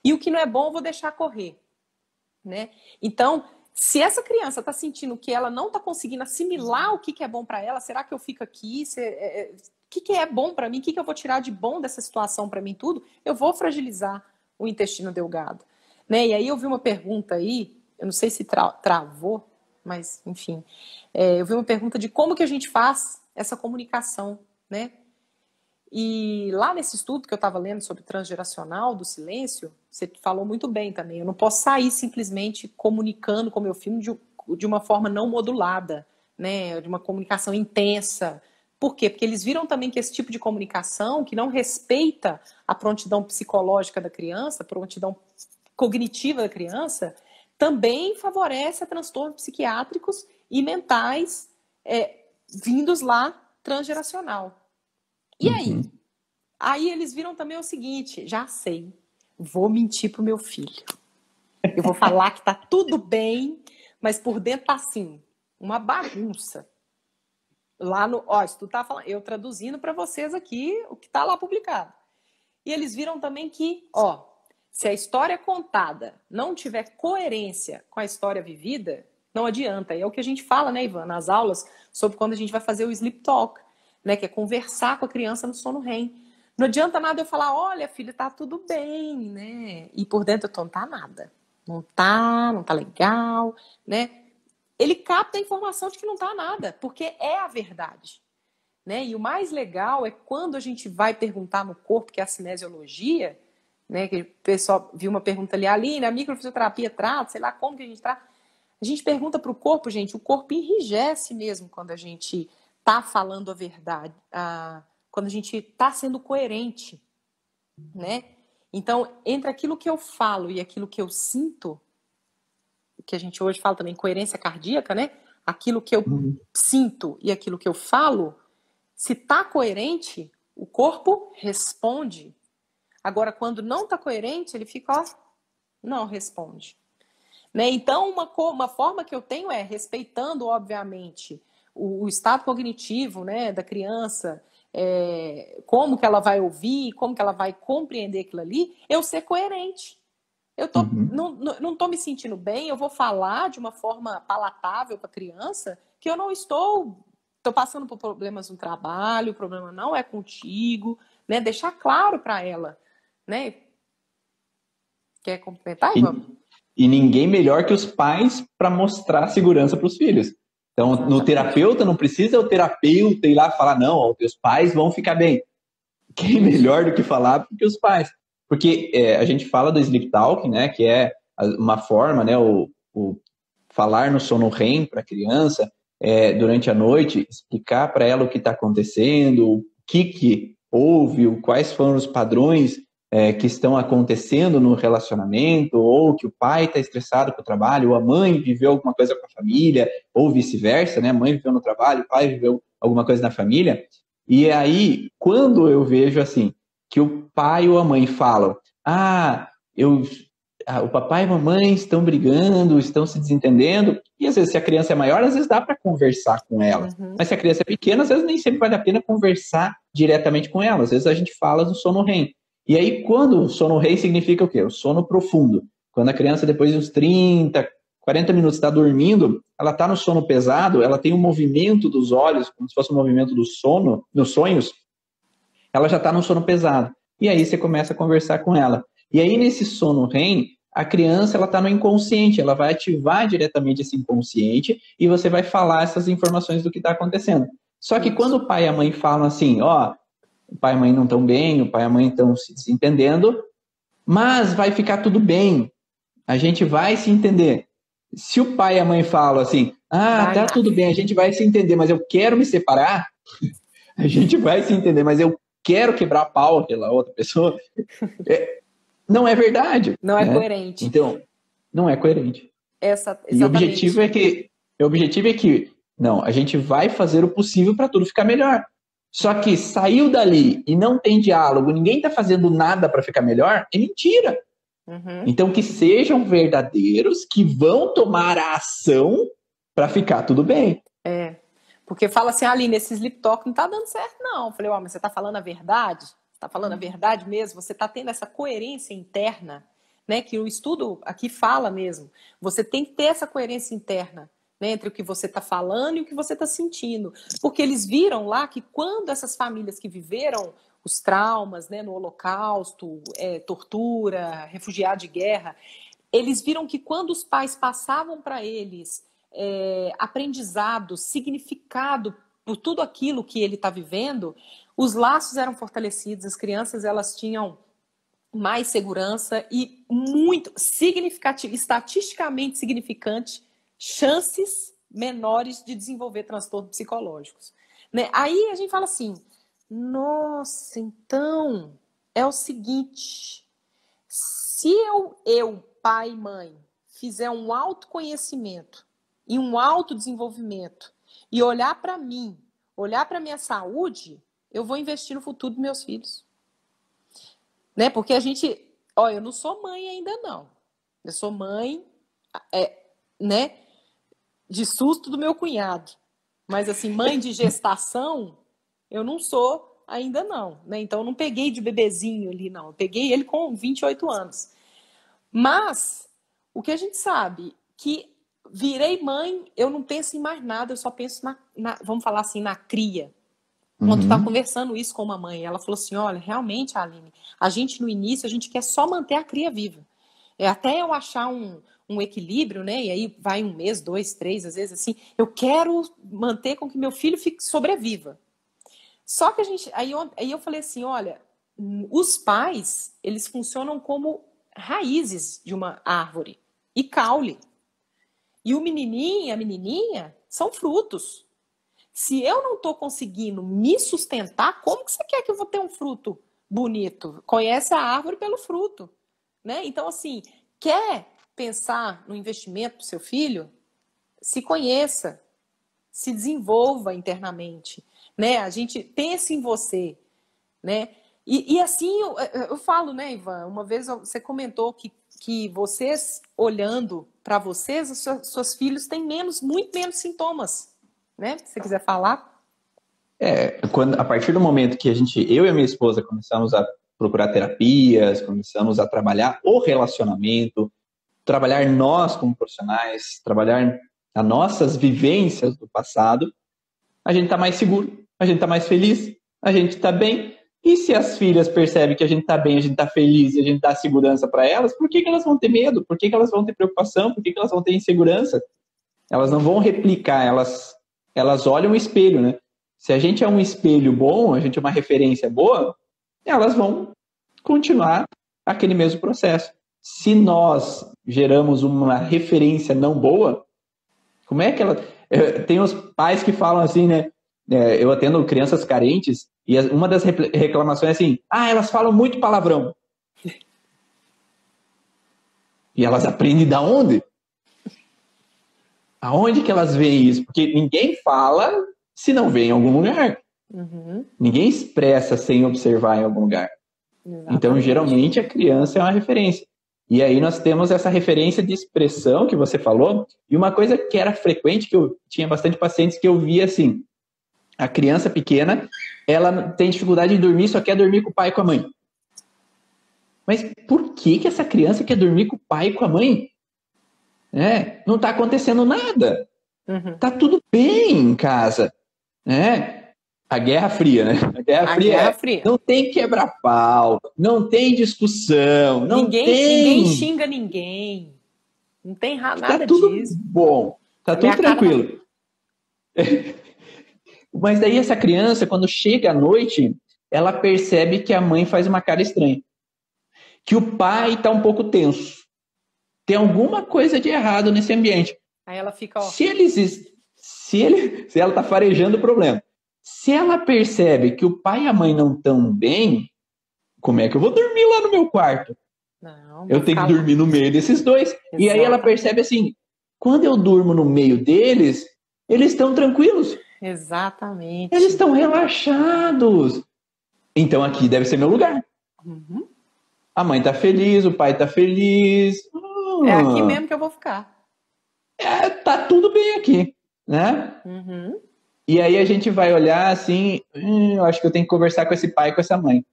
e o que não é bom eu vou deixar correr, né? Então, se essa criança está sentindo que ela não está conseguindo assimilar o que é bom para ela, será que eu fico aqui? O que é bom para mim? O que eu vou tirar de bom dessa situação para mim tudo? Eu vou fragilizar o intestino delgado, né? E aí eu vi uma pergunta aí, eu não sei se travou, mas enfim, eu vi uma pergunta de como que a gente faz essa comunicação, né? E lá nesse estudo que eu estava lendo sobre transgeracional do silêncio, você falou muito bem também. Eu não posso sair simplesmente comunicando com o meu filho de uma forma não modulada, né? De uma comunicação intensa. Por quê? Porque eles viram também que esse tipo de comunicação, que não respeita a prontidão psicológica da criança, a prontidão cognitiva da criança, também favorece a transtornos psiquiátricos e mentais vindos lá transgeracional. E aí? Aí eles viram também o seguinte, já sei, vou mentir pro meu filho. Eu vou falar que tá tudo bem, mas por dentro tá assim, uma bagunça. Lá no, isso tu tá falando, eu traduzindo para vocês aqui o que tá lá publicado. E eles viram também que, se a história contada não tiver coerência com a história vivida, não adianta. E é o que a gente fala, né, Ivan, nas aulas, sobre quando a gente vai fazer o sleep talk, né, que é conversar com a criança no sono REM. Não adianta nada eu falar, olha, filho, tá tudo bem, né? E por dentro eu tô, não tá nada. Não tá legal, né? Ele capta a informação de que não tá nada, porque é a verdade, né? E o mais legal é quando a gente vai perguntar no corpo, que é a cinesiologia, né? Que o pessoal viu uma pergunta ali, Aline, a microfisioterapia trata, sei lá como que a gente trata. A gente pergunta pro corpo, gente, o corpo enrijece mesmo quando a gente tá falando a verdade, quando a gente tá sendo coerente, né? Então, entre aquilo que eu falo e aquilo que eu sinto, que a gente hoje fala também coerência cardíaca, né? Aquilo que eu sinto e aquilo que eu falo, se tá coerente, o corpo responde. Agora, quando não tá coerente, ele fica, não responde. Né? Então, uma forma que eu tenho é, respeitando, obviamente, o estado cognitivo, né, da criança, como que ela vai ouvir, como que ela vai compreender aquilo ali, eu ser coerente. Eu não estou me sentindo bem, eu vou falar de uma forma palatável para a criança que eu não estou passando por problemas no trabalho, o problema não é contigo, né? Deixar claro para ela, né? Quer complementar, Ivan? E ninguém melhor que os pais para mostrar segurança para os filhos. Então, no terapeuta, não precisa o terapeuta ir lá falar, não, teus pais vão ficar bem. quem melhor do que falar do que os pais? Porque a gente fala do sleep talking, né, que é uma forma, né, o falar no sono REM para a criança durante a noite, explicar para ela o que está acontecendo, o que houve, quais foram os padrões que estão acontecendo no relacionamento, ou que o pai está estressado com o trabalho, ou a mãe viveu alguma coisa com a família, ou vice-versa, né? A mãe viveu no trabalho, o pai viveu alguma coisa na família. E aí, quando eu vejo assim, que o pai ou a mãe falam, o papai e a mamãe estão brigando, estão se desentendendo, e às vezes se a criança é maior, às vezes dá para conversar com ela. Mas se a criança é pequena, às vezes nem sempre vale a pena conversar diretamente com ela. Às vezes a gente fala do sono REM. E aí, quando o sono REM significa o quê? O sono profundo. Quando a criança, depois de uns 30, 40 minutos está dormindo, ela está no sono pesado, ela tem um movimento dos olhos, como se fosse um movimento do sono, nos sonhos, ela já está no sono pesado. E aí você começa a conversar com ela. E aí, nesse sono REM, a criança está no inconsciente, ela vai ativar diretamente esse inconsciente e você vai falar essas informações do que está acontecendo. Só que quando o pai e a mãe falam assim, o pai e a mãe não estão bem, o pai e a mãe estão se desentendendo, mas vai ficar tudo bem, a gente vai se entender. Se o pai e a mãe falam assim, tá tudo bem, a gente vai se entender, mas eu quero me separar, a gente vai se entender, mas eu quero quebrar pau pela outra pessoa, não é verdade. Não é coerente. Então, não é coerente. Exatamente. E o objetivo é que, não, a gente vai fazer o possível para tudo ficar melhor. Só que saiu dali e não tem diálogo, ninguém está fazendo nada para ficar melhor, é mentira. Então, que sejam verdadeiros, que vão tomar a ação para ficar tudo bem. Porque fala assim, Aline, esse sleep talk não está dando certo, não. Eu falei, mas você está falando a verdade? Você está falando a verdade mesmo? Você está tendo essa coerência interna, né? Que o estudo aqui fala mesmo. Você tem que ter essa coerência interna, né, entre o que você está falando e o que você está sentindo. Porque eles viram lá que quando essas famílias que viveram os traumas, né, no Holocausto, tortura, refugiado de guerra, eles viram que quando os pais passavam para eles aprendizado, significado por tudo aquilo que ele está vivendo, os laços eram fortalecidos, as crianças elas tinham mais segurança e muito significativo, estatisticamente significante, chances menores de desenvolver transtornos psicológicos. Né? Aí a gente fala assim, nossa, então é o seguinte, se eu, pai e mãe, fizer um autoconhecimento e um autodesenvolvimento e olhar para mim, olhar para minha saúde, eu vou investir no futuro dos meus filhos. Né? Porque a gente, eu não sou mãe ainda não. Eu sou mãe, né, de susto do meu cunhado. Mas assim, mãe de gestação, eu não sou ainda não, né? Então eu não peguei de bebezinho ali não, eu peguei ele com 28 anos. Mas o que a gente sabe que virei mãe, eu não penso em mais nada, eu só penso vamos falar assim, na cria. Quando tu tá conversando isso com uma mãe, ela falou assim, olha, realmente, Aline, a gente no início, a gente quer só manter a cria viva. Até eu achar um equilíbrio, né? E aí vai 1 mês, 2, 3, às vezes assim, eu quero manter com que meu filho sobreviva. Só que aí eu falei assim, olha, os pais, eles funcionam como raízes de uma árvore e caule. E o menininho, a menininha, são frutos. Se eu não estou conseguindo me sustentar, como que você quer que eu vou ter um fruto bonito? Conhece a árvore pelo fruto, né? Então, assim, quer pensar no investimento para o seu filho? Se conheça, se desenvolva internamente, né? A gente pensa em você, né? E assim, eu falo, né, Ivan? Uma vez você comentou que vocês, olhando para vocês, os seus filhos têm muito menos sintomas, né? Se você quiser falar. A partir do momento que eu e a minha esposa começamos a procurar terapias, começamos a trabalhar o relacionamento, trabalhar nós como profissionais, trabalhar as nossas vivências do passado, a gente está mais seguro, a gente está mais feliz, a gente está bem. E se as filhas percebem que a gente está bem, a gente está feliz, a gente dá segurança para elas, por que elas vão ter medo? Por que elas vão ter preocupação? Por que elas vão ter insegurança? Elas não vão replicar, elas olham o espelho, né? Se a gente é um espelho bom, a gente é uma referência boa, elas vão continuar aquele mesmo processo. Se nós geramos uma referência não boa, como é que ela... Tem os pais que falam assim, né? Eu atendo crianças carentes e uma das reclamações é assim, elas falam muito palavrão. E elas aprendem da onde? Aonde que elas veem isso? Porque ninguém fala se não vê em algum lugar. Ninguém expressa sem observar em algum lugar. Exatamente. Então, geralmente, a criança é uma referência. E aí nós temos essa referência de expressão que você falou. E uma coisa que era frequente, que eu tinha bastante pacientes que eu via assim, a criança pequena, ela tem dificuldade de dormir, só quer dormir com o pai e com a mãe. Mas por que essa criança quer dormir com o pai e com a mãe? Não está acontecendo nada. Tá tudo bem em casa. A Guerra Fria, né? A Guerra Fria. Não tem quebra-pau, não tem discussão, ninguém xinga ninguém. Não tem nada tá tudo disso. Bom, tá tudo tranquilo. Mas daí essa criança, quando chega à noite, ela percebe que a mãe faz uma cara estranha. Que o pai tá um pouco tenso. Tem alguma coisa de errado nesse ambiente. Aí ela fica, ó. Se ela tá farejando o problema. Se ela percebe que o pai e a mãe não estão bem, como é que eu vou dormir lá no meu quarto? Eu tenho que dormir no meio desses dois. Exato. E aí ela percebe assim, quando eu durmo no meio deles, eles estão tranquilos. Exatamente. Eles estão relaxados. Então aqui deve ser meu lugar. A mãe tá feliz, o pai tá feliz. É aqui mesmo que eu vou ficar. Tá tudo bem aqui, né? E aí a gente vai olhar assim, eu acho que eu tenho que conversar com esse pai e com essa mãe.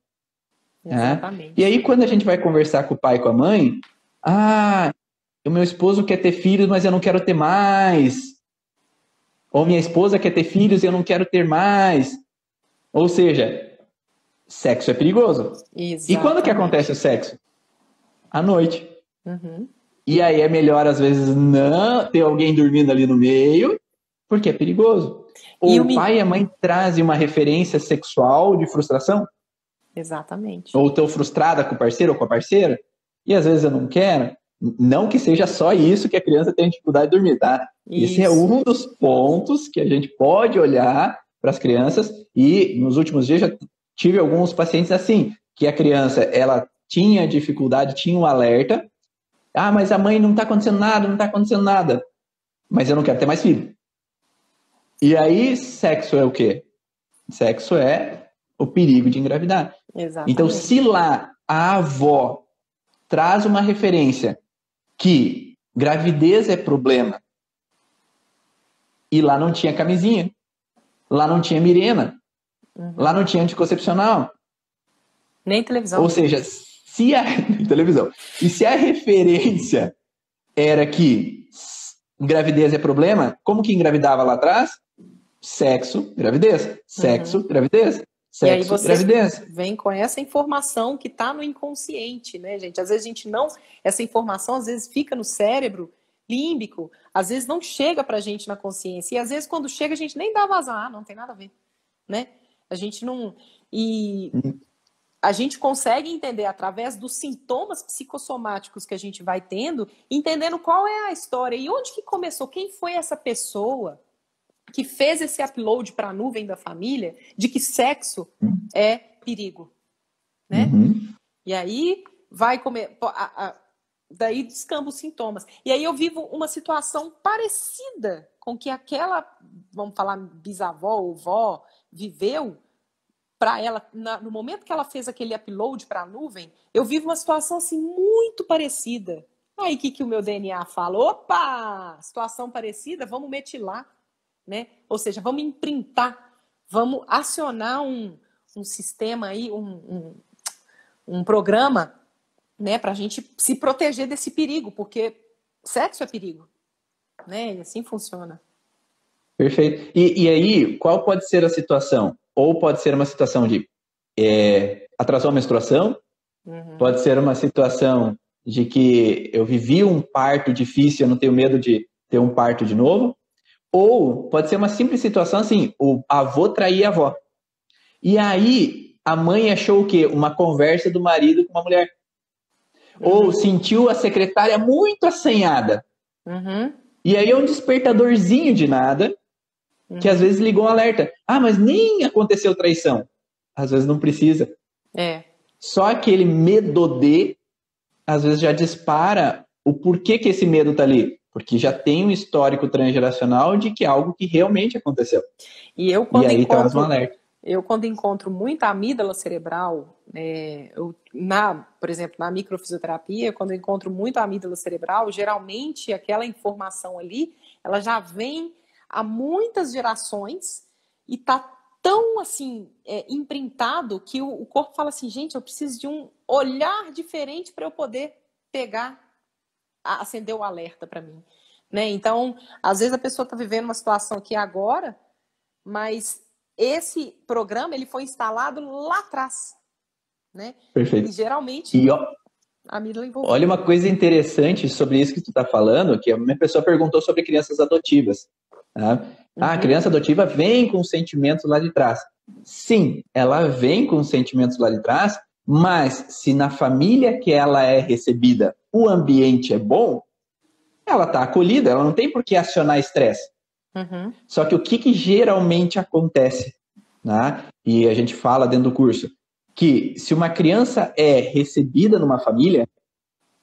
Exatamente. E aí quando a gente vai conversar com o pai e com a mãe, o meu esposo quer ter filhos, mas eu não quero ter mais. Ou minha esposa quer ter filhos e eu não quero ter mais. Ou seja, sexo é perigoso. Exatamente. E quando que acontece o sexo? À noite. E aí é melhor, às vezes, não ter alguém dormindo ali no meio, porque é perigoso. Ou o pai e a mãe trazem uma referência sexual de frustração. Exatamente. Ou estou frustrada com o parceiro ou com a parceira, e às vezes eu não quero. Não que seja só isso que a criança tem dificuldade de dormir, tá? Esse é um dos pontos que a gente pode olhar para as crianças. E nos últimos dias já tive alguns pacientes assim, que a criança, ela tinha dificuldade, tinha um alerta. Mas a mãe não está acontecendo nada, não está acontecendo nada. Mas eu não quero ter mais filho. E aí, sexo é o quê? Sexo é o perigo de engravidar. Exatamente. Então, se lá a avó traz uma referência que gravidez é problema, e lá não tinha camisinha, lá não tinha Mirena, lá não tinha anticoncepcional. Nem televisão. Ou seja, televisão. E se a referência era que gravidez é problema, como que engravidava lá atrás? Sexo, gravidez. Sexo, gravidez. Sexo, e aí você gravidez. Vem com essa informação que está no inconsciente, né, gente? Às vezes a gente não... Essa informação, às vezes, fica no cérebro límbico, às vezes não chega pra gente na consciência. E às vezes, quando chega, a gente nem dá vazão. Não tem nada a ver, né? A gente não... A gente consegue entender através dos sintomas psicossomáticos que a gente vai tendo, entendendo qual é a história e onde que começou, quem foi essa pessoa que fez esse upload para a nuvem da família de que sexo é perigo, né? E aí vai comer, daí descamba os sintomas. E aí eu vivo uma situação parecida com que aquela, vamos falar, bisavó ou vó viveu. Para ela, no momento que ela fez aquele upload para a nuvem, eu vivo uma situação assim muito parecida. Aí que o meu DNA fala? Opa! Situação parecida, vamos metilar, né? Ou seja, vamos imprintar, vamos acionar um sistema aí, um programa, né, para a gente se proteger desse perigo, porque sexo é perigo, né? E assim funciona. Perfeito. E aí, qual pode ser a situação? Ou pode ser uma situação de atrasou a menstruação, pode ser uma situação de que eu vivi um parto difícil, eu não tenho medo de ter um parto de novo, ou pode ser uma simples situação assim, o avô trair a avó. E aí, a mãe achou o quê? Uma conversa do marido com uma mulher. Ou sentiu a secretária muito assanhada. Uhum. E aí é um despertadorzinho de nada, que às vezes ligou um alerta. Ah, mas nem aconteceu traição. Às vezes não precisa. É. Só aquele medo de, às vezes já dispara o porquê que esse medo tá ali. Porque já tem um histórico transgeracional de que é algo que realmente aconteceu. E E aí traz um alerta. Eu, quando encontro muita amígdala cerebral, por exemplo, na microfisioterapia, quando eu encontro muito amígdala cerebral, geralmente aquela informação ali, ela já vem há muitas gerações e tá tão, assim, imprintado que o corpo fala assim, gente, eu preciso de um olhar diferente para eu poder pegar, acender o alerta para mim. Né? Então, às vezes a pessoa está vivendo uma situação aqui agora, mas esse programa ele foi instalado lá atrás, né? Perfeito. E geralmente E a amígdala envolvida. olha uma coisa interessante sobre isso que tu está falando, que a minha pessoa perguntou sobre crianças adotivas. Tá? A criança adotiva vem com sentimentos lá de trás. Sim, ela vem com sentimentos lá de trás, mas se na família que ela é recebida o ambiente é bom, ela está acolhida, ela não tem por que acionar estresse. Só que o que geralmente acontece, né? E a gente fala dentro do curso, que se uma criança é recebida numa família,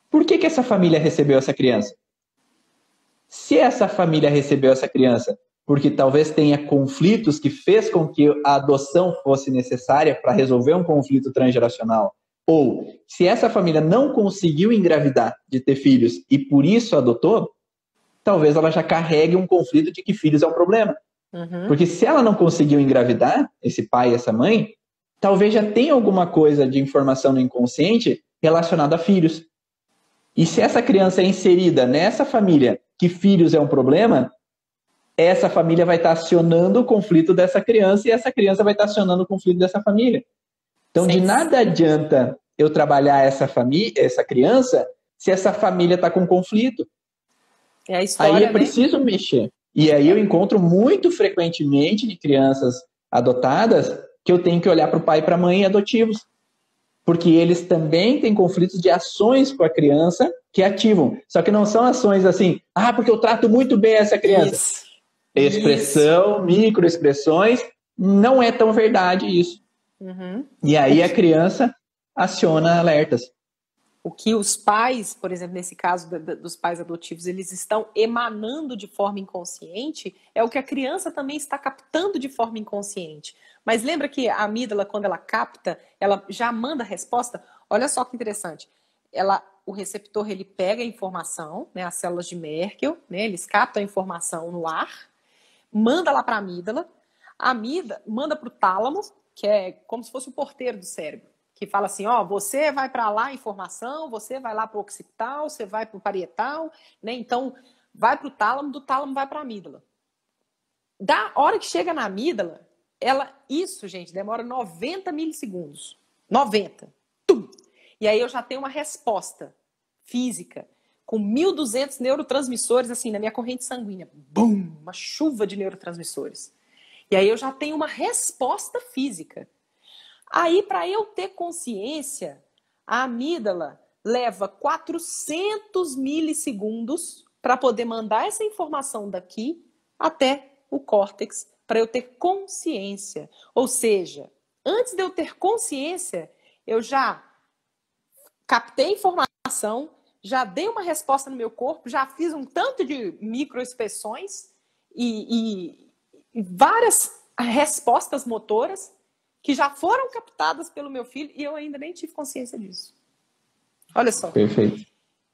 por que essa família recebeu essa criança? Se essa família recebeu essa criança porque talvez tenha conflitos que fez com que a adoção fosse necessária para resolver um conflito transgeracional, ou se essa família não conseguiu engravidar de ter filhos e por isso adotou, talvez ela já carregue um conflito de que filhos é um problema. Porque se ela não conseguiu engravidar, esse pai e essa mãe, talvez já tenha alguma coisa de informação no inconsciente relacionada a filhos. E se essa criança é inserida nessa família que filhos é um problema, essa família vai estar acionando o conflito dessa criança e essa criança vai estar acionando o conflito dessa família. Então, de nada adianta eu trabalhar essa criança se essa família está com conflito. É a história, aí é preciso mexer. E aí eu encontro muito frequentemente de crianças adotadas que eu tenho que olhar para o pai e para a mãe adotivos. Porque eles também têm conflitos de ações com a criança que ativam. Só que não são ações assim, porque eu trato muito bem essa criança. Isso. Expressão, microexpressões, não é tão verdade isso. E aí a criança aciona alertas. O que os pais, por exemplo, nesse caso dos pais adotivos, eles estão emanando de forma inconsciente, é o que a criança também está captando de forma inconsciente. Mas lembra que a amígdala, quando ela capta, ela já manda a resposta? Olha só que interessante. O receptor, ele pega a informação, né, as células de Merkel, né, eles captam a informação no ar, manda lá para a amígdala manda para o tálamo, que é como se fosse o porteiro do cérebro, que fala assim, você vai para lá informação, você vai lá para o occipital, você vai para o parietal, né? Então, vai para o tálamo, do tálamo vai para a amígdala. Da hora que chega na amígdala, isso, gente, demora 90 milissegundos. 90. Tum! E aí eu já tenho uma resposta física, com 1.200 neurotransmissores, assim, na minha corrente sanguínea. Bum! Uma chuva de neurotransmissores. E aí eu já tenho uma resposta física. Aí, para eu ter consciência, a amígdala leva 400 milissegundos para poder mandar essa informação daqui até o córtex, para eu ter consciência. Ou seja, antes de eu ter consciência, eu já captei informação, já dei uma resposta no meu corpo, já fiz um tanto de microexpressões e várias respostas motoras que já foram captadas pelo meu filho e eu ainda nem tive consciência disso. Olha só. Perfeito.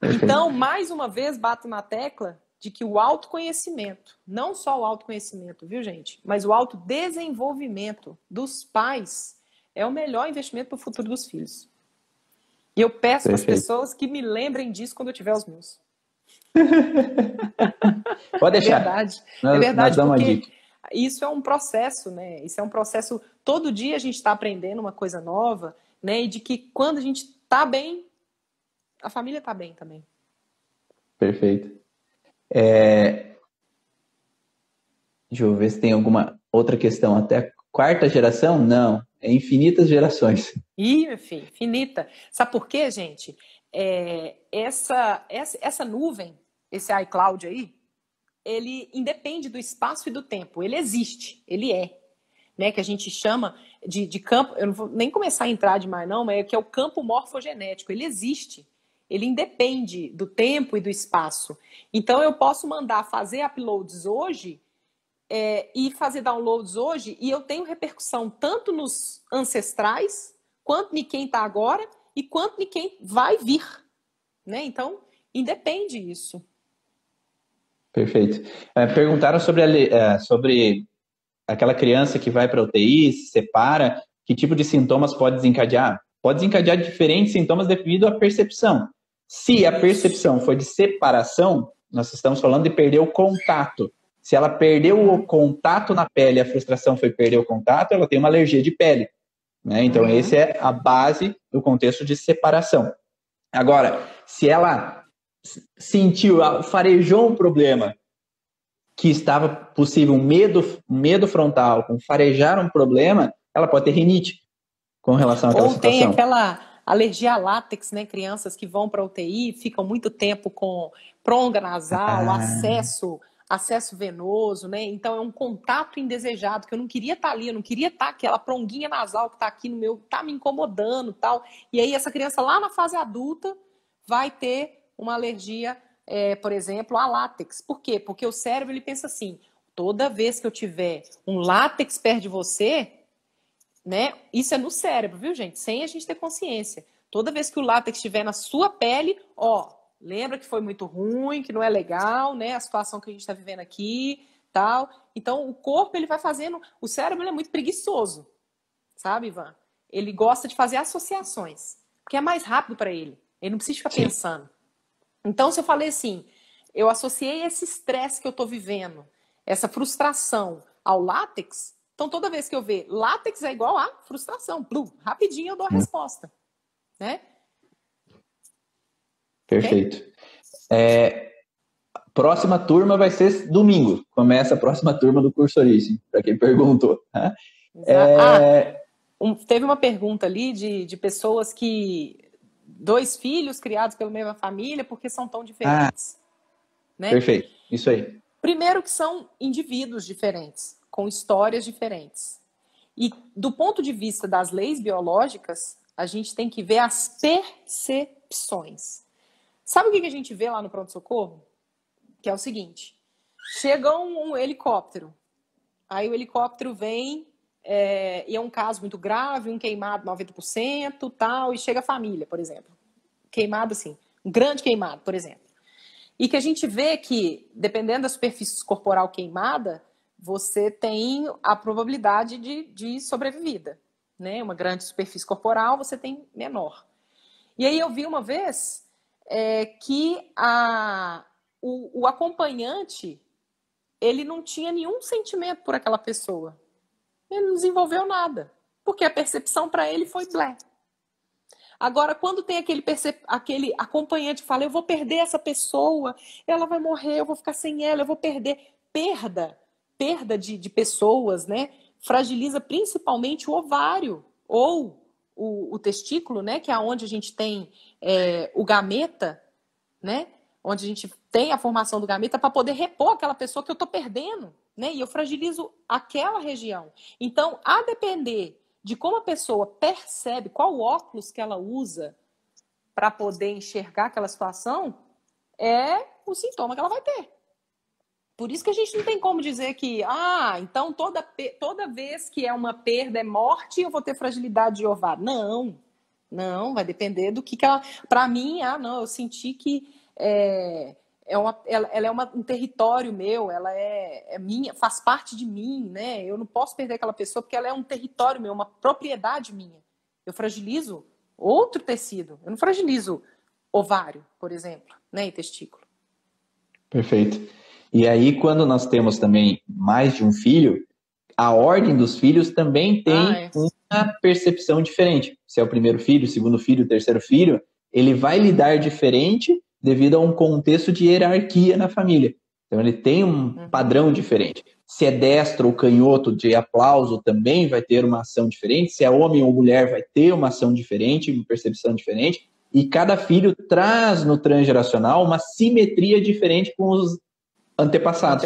Então, mais uma vez, bato na tecla de que o autoconhecimento, não só o autoconhecimento, viu, gente? Mas o autodesenvolvimento dos pais é o melhor investimento para o futuro dos filhos. E eu peço às pessoas que me lembrem disso quando eu tiver os meus. Pode deixar. É verdade, porque isso é um processo, né? Isso é um processo, todo dia a gente está aprendendo uma coisa nova, né? E de que quando a gente está bem, a família está bem também. Perfeito. Deixa eu ver se tem alguma outra questão. Até quarta geração? Não, é infinitas gerações. Ih, meu filho, infinita. Sabe por quê, gente? Essa nuvem, esse iCloud aí, ele independe do espaço e do tempo. Ele existe, ele é. Né, que a gente chama de campo, eu não vou nem começar a entrar demais não, mas que é o campo morfogenético. Ele existe. Ele independe do tempo e do espaço. Então, eu posso mandar fazer uploads hoje e fazer downloads hoje, e eu tenho repercussão tanto nos ancestrais, quanto em quem está agora, e quanto em quem vai vir. Né? Então, independe isso. Perfeito. Perguntaram sobre aquela criança que vai para a UTI, se separa, que tipo de sintomas pode desencadear? Pode desencadear diferentes sintomas devido à percepção. Se a percepção for de separação, nós estamos falando de perder o contato. Se ela perdeu o contato na pele, a frustração foi perder o contato, ela tem uma alergia de pele. Né? Então, essa é a base do contexto de separação. Agora, se ela sentiu, farejou um problema, que estava possível um medo frontal, com farejar um problema, ela pode ter rinite com relação àquela situação. Ou tem aquela alergia a látex, né? Crianças que vão para a UTI, ficam muito tempo com pronga nasal, acesso venoso, né? Então é um contato indesejado, que eu não queria estar ali, eu não queria estar aquela pronguinha nasal que está aqui no meu, está me incomodando, tal. E aí essa criança lá na fase adulta vai ter uma alergia, por exemplo, a látex. Por quê? Porque o cérebro ele pensa assim: toda vez que eu tiver um látex perto de você, né? Isso é no cérebro, viu, gente? Sem a gente ter consciência. Toda vez que o látex estiver na sua pele, lembra que foi muito ruim, que não é legal, né? A situação que a gente está vivendo aqui, tal. Então, o corpo ele vai fazendo. O cérebro ele é muito preguiçoso, sabe, Ivan? Ele gosta de fazer associações, porque é mais rápido para ele. Ele não precisa ficar pensando. Então, se eu falei assim, eu associei esse estresse que eu estou vivendo, essa frustração ao látex, então toda vez que eu ver látex é igual a frustração, rapidinho eu dou a resposta. Né? Perfeito. Okay? Próxima turma vai ser domingo. Começa a próxima turma do curso Origem, para quem perguntou. Né? Teve uma pergunta ali de pessoas que... 2 filhos criados pela mesma família, porque são tão diferentes. Né? Perfeito, isso aí. Primeiro que são indivíduos diferentes, com histórias diferentes. E do ponto de vista das leis biológicas, a gente tem que ver as percepções. Sabe o que a gente vê lá no pronto-socorro? Que é o seguinte: chega um helicóptero, aí o helicóptero vem... e é um caso muito grave, um queimado 90%, tal, e chega a família, por exemplo. Queimado, assim, um grande queimado, por exemplo. E que a gente vê que, dependendo da superfície corporal queimada, você tem a probabilidade de sobrevivida. Né? Uma grande superfície corporal, você tem menor. E aí eu vi uma vez que o acompanhante, ele não tinha nenhum sentimento por aquela pessoa. Ele não desenvolveu nada, porque a percepção para ele foi blé. Agora, quando tem aquele acompanhante que fala, eu vou perder essa pessoa, ela vai morrer, eu vou ficar sem ela, eu vou perder. Perda de pessoas, né? Fragiliza principalmente o ovário ou o testículo, né? Que é onde a gente tem o gameta, né? Onde a gente tem a formação do gameta para poder repor aquela pessoa que eu estou perdendo. Né? E eu fragilizo aquela região. Então, a depender de como a pessoa percebe, qual óculos que ela usa para poder enxergar aquela situação, é o sintoma que ela vai ter. Por isso que a gente não tem como dizer que, então toda vez que é uma perda, é morte, eu vou ter fragilidade de ovário. Não, vai depender do que ela... Para mim, eu senti que... ela é um território meu, ela é minha, faz parte de mim, né? Eu não posso perder aquela pessoa porque ela é um território meu, uma propriedade minha. Eu fragilizo outro tecido, eu não fragilizo ovário, por exemplo, né? E testículo. Perfeito. E aí, quando nós temos também mais de um filho, a ordem dos filhos também tem uma percepção diferente. Se é o primeiro filho, o segundo filho, o terceiro filho, ele vai lidar diferente devido a um contexto de hierarquia na família. Então, ele tem um padrão diferente. se é destro ou canhoto de aplauso também vai ter uma ação diferente, se é homem ou mulher vai ter uma ação diferente, uma percepção diferente, e cada filho traz no transgeracional uma simetria diferente com os antepassados.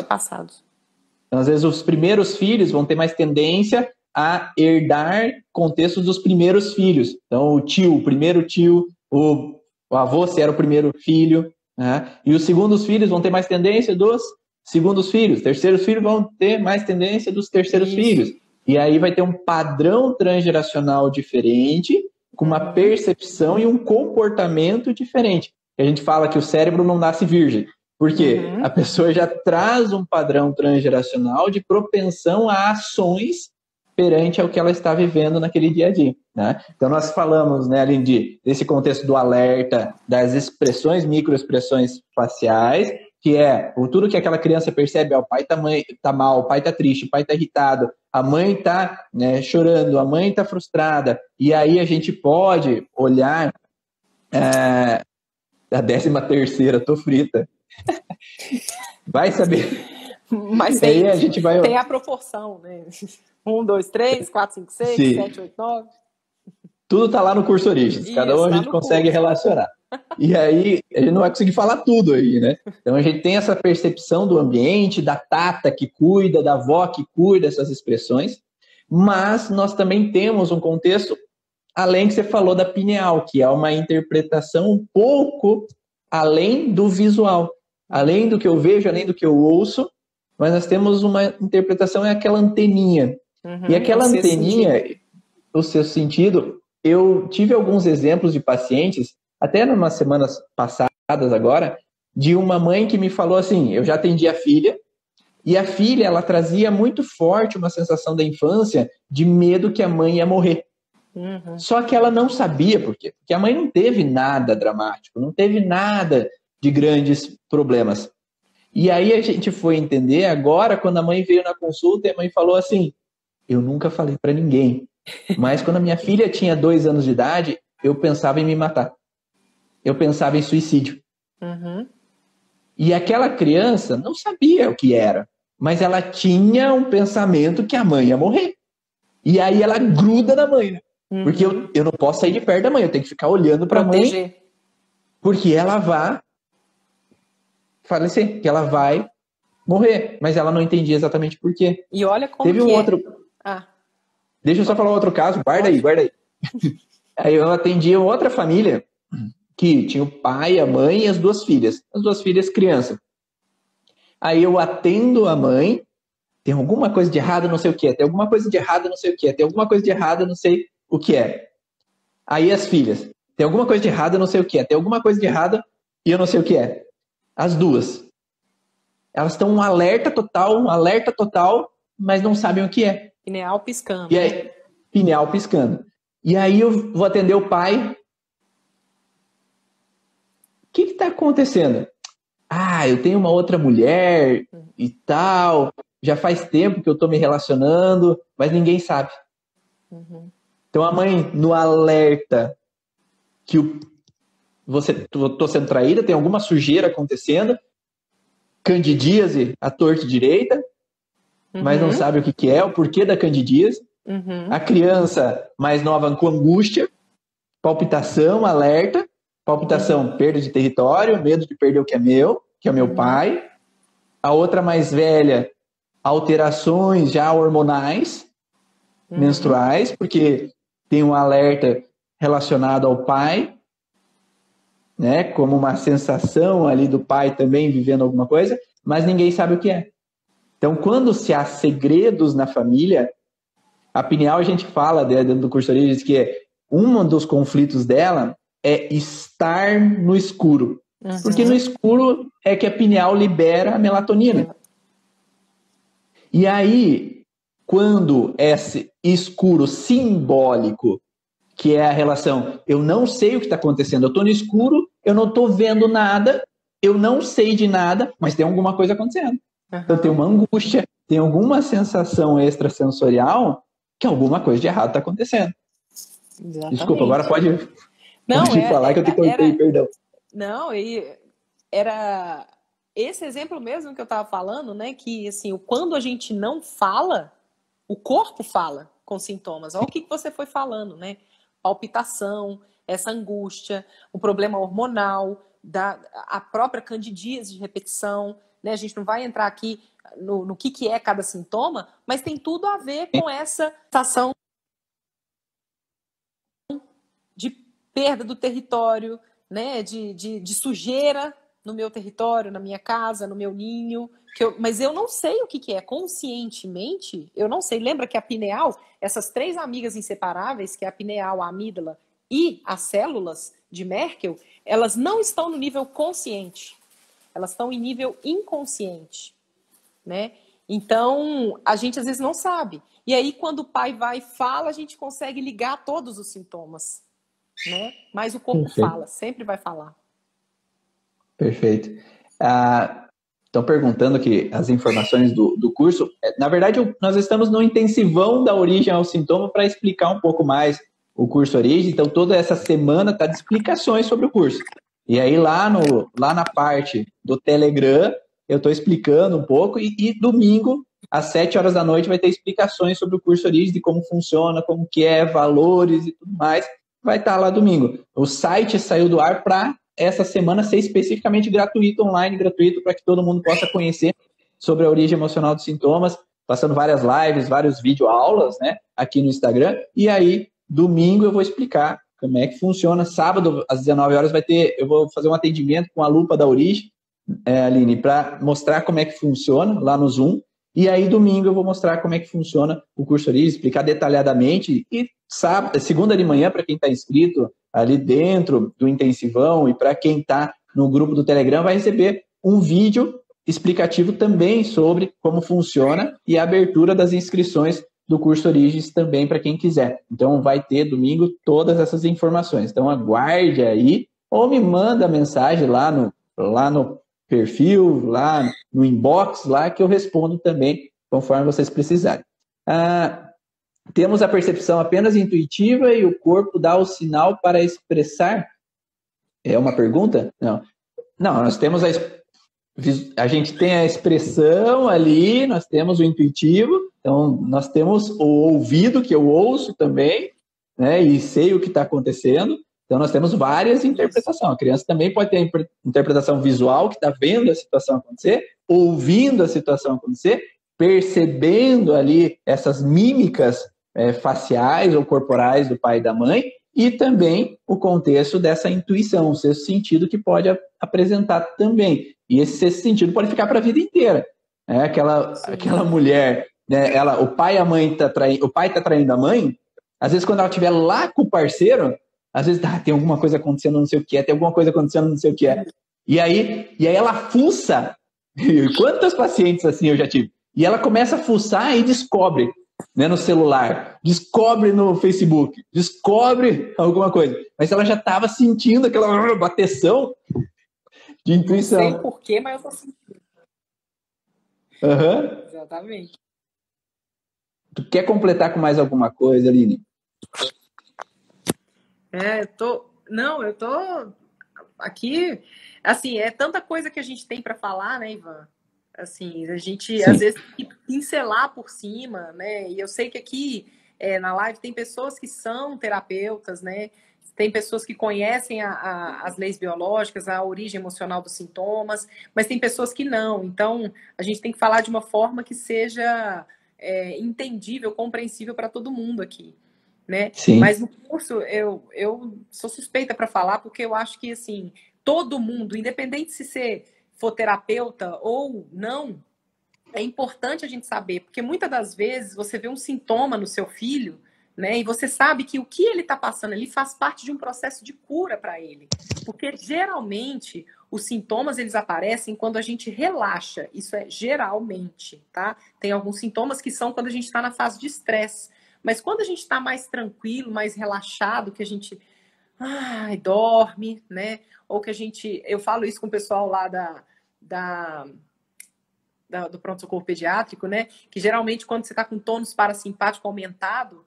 Então, às vezes os primeiros filhos vão ter mais tendência a herdar contextos dos primeiros filhos. Então o primeiro tio, o avô se era o primeiro filho, né? E os segundos filhos vão ter mais tendência dos segundos filhos, terceiros filhos vão ter mais tendência dos terceiros filhos. E aí vai ter um padrão transgeracional diferente, com uma percepção e um comportamento diferente. A gente fala que o cérebro não nasce virgem, porque a pessoa já traz um padrão transgeracional de propensão a ações perante ao que ela está vivendo naquele dia a dia, né? Então nós falamos, né, além desse contexto do alerta, das expressões, microexpressões faciais, que é tudo que aquela criança percebe, o pai tá mal, o pai tá triste, o pai tá irritado, a mãe tá, né, chorando, a mãe tá frustrada, e aí a gente pode olhar a 13ª, tô frita. Vai saber. Mas aí a gente vai... tem a proporção, né? 1, 2, 3, 4, 5, 6, Sim. 7, 8, 9. Tudo tá lá no curso Origens. Cada um a gente consegue relacionar. E aí, a gente não vai conseguir falar tudo aí, né? Então a gente tem essa percepção do ambiente, da tata que cuida, da avó que cuida dessas expressões, mas nós também temos um contexto, além que você falou da pineal, que é uma interpretação um pouco além do visual. Além do que eu vejo, além do que eu ouço, mas nós temos uma interpretação, é aquela anteninha. E aquela anteninha, o seu sentido, eu tive alguns exemplos de pacientes, até numas semanas passadas agora, de uma mãe que me falou assim, eu já atendi a filha, e a filha, ela trazia muito forte uma sensação da infância de medo que a mãe ia morrer. Só que ela não sabia por quê. Porque a mãe não teve nada dramático, não teve nada de grandes problemas. E aí a gente foi entender agora, quando a mãe veio na consulta, e a mãe falou assim, eu nunca falei para ninguém, mas quando a minha filha tinha 2 anos de idade, eu pensava em me matar. Eu pensava em suicídio. E aquela criança não sabia o que era, mas ela tinha um pensamento que a mãe ia morrer. E aí ela gruda na mãe, né? Porque eu não posso sair de perto da mãe, eu tenho que ficar olhando para a mãe, porque ela vai falecer, que ela vai morrer, mas ela não entendia exatamente por quê. E olha como teve um outro... Deixa eu só falar outro caso, guarda aí. Aí eu atendi outra família que tinha o pai, a mãe e as 2 filhas. As 2 filhas criança. Aí eu atendo a mãe, tem alguma coisa de errado, não sei o que é, tem alguma coisa de errado, não sei o que é, tem alguma coisa de errado, não sei o que é. Aí as filhas, tem alguma coisa de errado, não sei o que é, tem alguma coisa de errado e eu não sei o que é. As 2. Elas estão um alerta total, mas não sabem o que é. Pineal piscando. E aí, pineal piscando. E aí eu vou atender o pai. O que está acontecendo? Eu tenho uma outra mulher e tal. Já faz tempo que eu estou me relacionando, mas ninguém sabe. Então a mãe, no alerta que estou sendo traída, tem alguma sujeira acontecendo, candidíase à torta direita, mas não sabe o que é, o porquê da candidíase. A criança mais nova com angústia, palpitação, alerta, palpitação, perda de território, medo de perder o que é meu pai. A outra mais velha, alterações já hormonais, menstruais, porque tem um alerta relacionado ao pai, né, como uma sensação ali do pai também vivendo alguma coisa, mas ninguém sabe o que é. Então, quando se há segredos na família, a pineal a gente fala dentro do curso Origens que um dos conflitos dela é estar no escuro. Porque no escuro é que a pineal libera a melatonina. E aí, quando esse escuro simbólico, que é a relação, eu não sei o que está acontecendo, eu estou no escuro, eu não estou vendo nada, eu não sei de nada, mas tem alguma coisa acontecendo. Então tem uma angústia, tem alguma sensação extrasensorial que alguma coisa de errado está acontecendo. Exatamente. Desculpa, agora pode falar que eu te cortei, perdão. Não, era esse exemplo mesmo que eu estava falando, né? Que assim, quando a gente não fala, o corpo fala com sintomas. Olha o que você foi falando, né? Palpitação, essa angústia, o problema hormonal, a própria candidíase de repetição, né? A gente não vai entrar aqui no que é cada sintoma, mas tem tudo a ver com essa sensação de perda do território, né? De sujeira no meu território, na minha casa, no meu ninho. Mas eu não sei o que é. Conscientemente, eu não sei. Lembra que a pineal, essas 3 amigas inseparáveis, que é a pineal, a amígdala e as células de Merkel, elas não estão no nível consciente. Elas estão em nível inconsciente, né? Então, a gente às vezes não sabe. E aí, quando o pai vai e fala, a gente consegue ligar todos os sintomas, né? Mas o corpo fala, sempre vai falar. Perfeito. Estão perguntando aqui as informações do curso. Na verdade, nós estamos no intensivão da origem ao sintoma para explicar um pouco mais o curso Origem. Então, toda essa semana está de explicações sobre o curso. E aí, lá na parte do Telegram, eu estou explicando um pouco. E domingo, às 7 horas da noite, vai ter explicações sobre o curso Origem, de como funciona, como que é, valores e tudo mais. Vai estar lá domingo. O site saiu do ar para essa semana ser especificamente gratuito, online, gratuito, para que todo mundo possa conhecer sobre a origem emocional dos sintomas, passando várias lives, vários videoaulas, né, aqui no Instagram. E aí, domingo eu vou explicar como é que funciona. Sábado, às 19 horas, eu vou fazer um atendimento com a lupa da origem, Aline, para mostrar como é que funciona lá no Zoom. E aí, domingo, eu vou mostrar como é que funciona o curso Origem, explicar detalhadamente. E segunda de manhã, para quem está inscrito ali dentro do intensivão e para quem está no grupo do Telegram, vai receber um vídeo explicativo também sobre como funciona e a abertura das inscrições do curso Origens também para quem quiser. Então, vai ter domingo todas essas informações. Então, aguarde aí ou me manda mensagem lá no perfil, lá no inbox, lá que eu respondo também, conforme vocês precisarem. Temos a percepção apenas intuitiva e o corpo dá o sinal para expressar? É uma pergunta? Não, nós temos a gente tem a expressão ali, nós temos o intuitivo, então nós temos o ouvido, que eu ouço também, né, e sei o que está acontecendo. Então, nós temos várias interpretações. A criança também pode ter interpretação visual, que está vendo a situação acontecer, ouvindo a situação acontecer, percebendo ali essas mímicas faciais ou corporais do pai e da mãe, e também o contexto dessa intuição, o sexto sentido que pode apresentar também. E esse sexto sentido pode ficar para a vida inteira. Aquela mulher, né, o pai e a mãe o pai está traindo a mãe, às vezes quando ela estiver lá com o parceiro, às vezes tem alguma coisa acontecendo, não sei o que é, tem alguma coisa acontecendo, não sei o que é. E aí ela fuça. Quantas pacientes assim eu já tive? E ela começa a fuçar e descobre, né, no celular, descobre no Facebook, descobre alguma coisa. Mas ela já estava sentindo aquela bateção de intuição. Não sei porquê, mas eu tô sentindo. Uhum. Exatamente. Tu quer completar com mais alguma coisa, Aline? eu tô aqui, assim, é tanta coisa que a gente tem para falar, né, Ivan? Assim, a gente às vezes tem que pincelar por cima, né? E eu sei que aqui na live tem pessoas que são terapeutas, né? Tem pessoas que conhecem as leis biológicas, a origem emocional dos sintomas, mas tem pessoas que não. Então, a gente tem que falar de uma forma que seja entendível, compreensível para todo mundo aqui, né? Sim. Mas no curso eu sou suspeita para falar, porque eu acho que assim todo mundo, independente se você for terapeuta ou não, é importante a gente saber, porque muitas das vezes você vê um sintoma no seu filho, né? E você sabe que o que ele está passando ali faz parte de um processo de cura para ele, porque geralmente os sintomas eles aparecem quando a gente relaxa. Isso é geralmente, tá? Tem alguns sintomas que são quando a gente está na fase de estresse. Mas quando a gente está mais tranquilo, mais relaxado, que a gente dorme, né? Ou que eu falo isso com o pessoal lá do pronto-socorro pediátrico, né? Que geralmente quando você está com tônus parasimpático aumentado,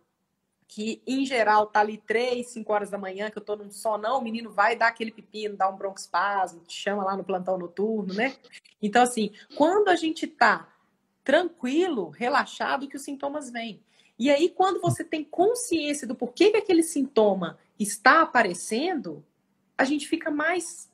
que em geral tá ali 3, 5 horas da manhã, que eu tô num sonão, o menino vai dar aquele pepino, dá um broncoespasmo, te chama lá no plantão noturno, né? Então, assim, quando a gente tá tranquilo, relaxado, que os sintomas vêm. E aí, quando você tem consciência do porquê que aquele sintoma está aparecendo, a gente fica mais...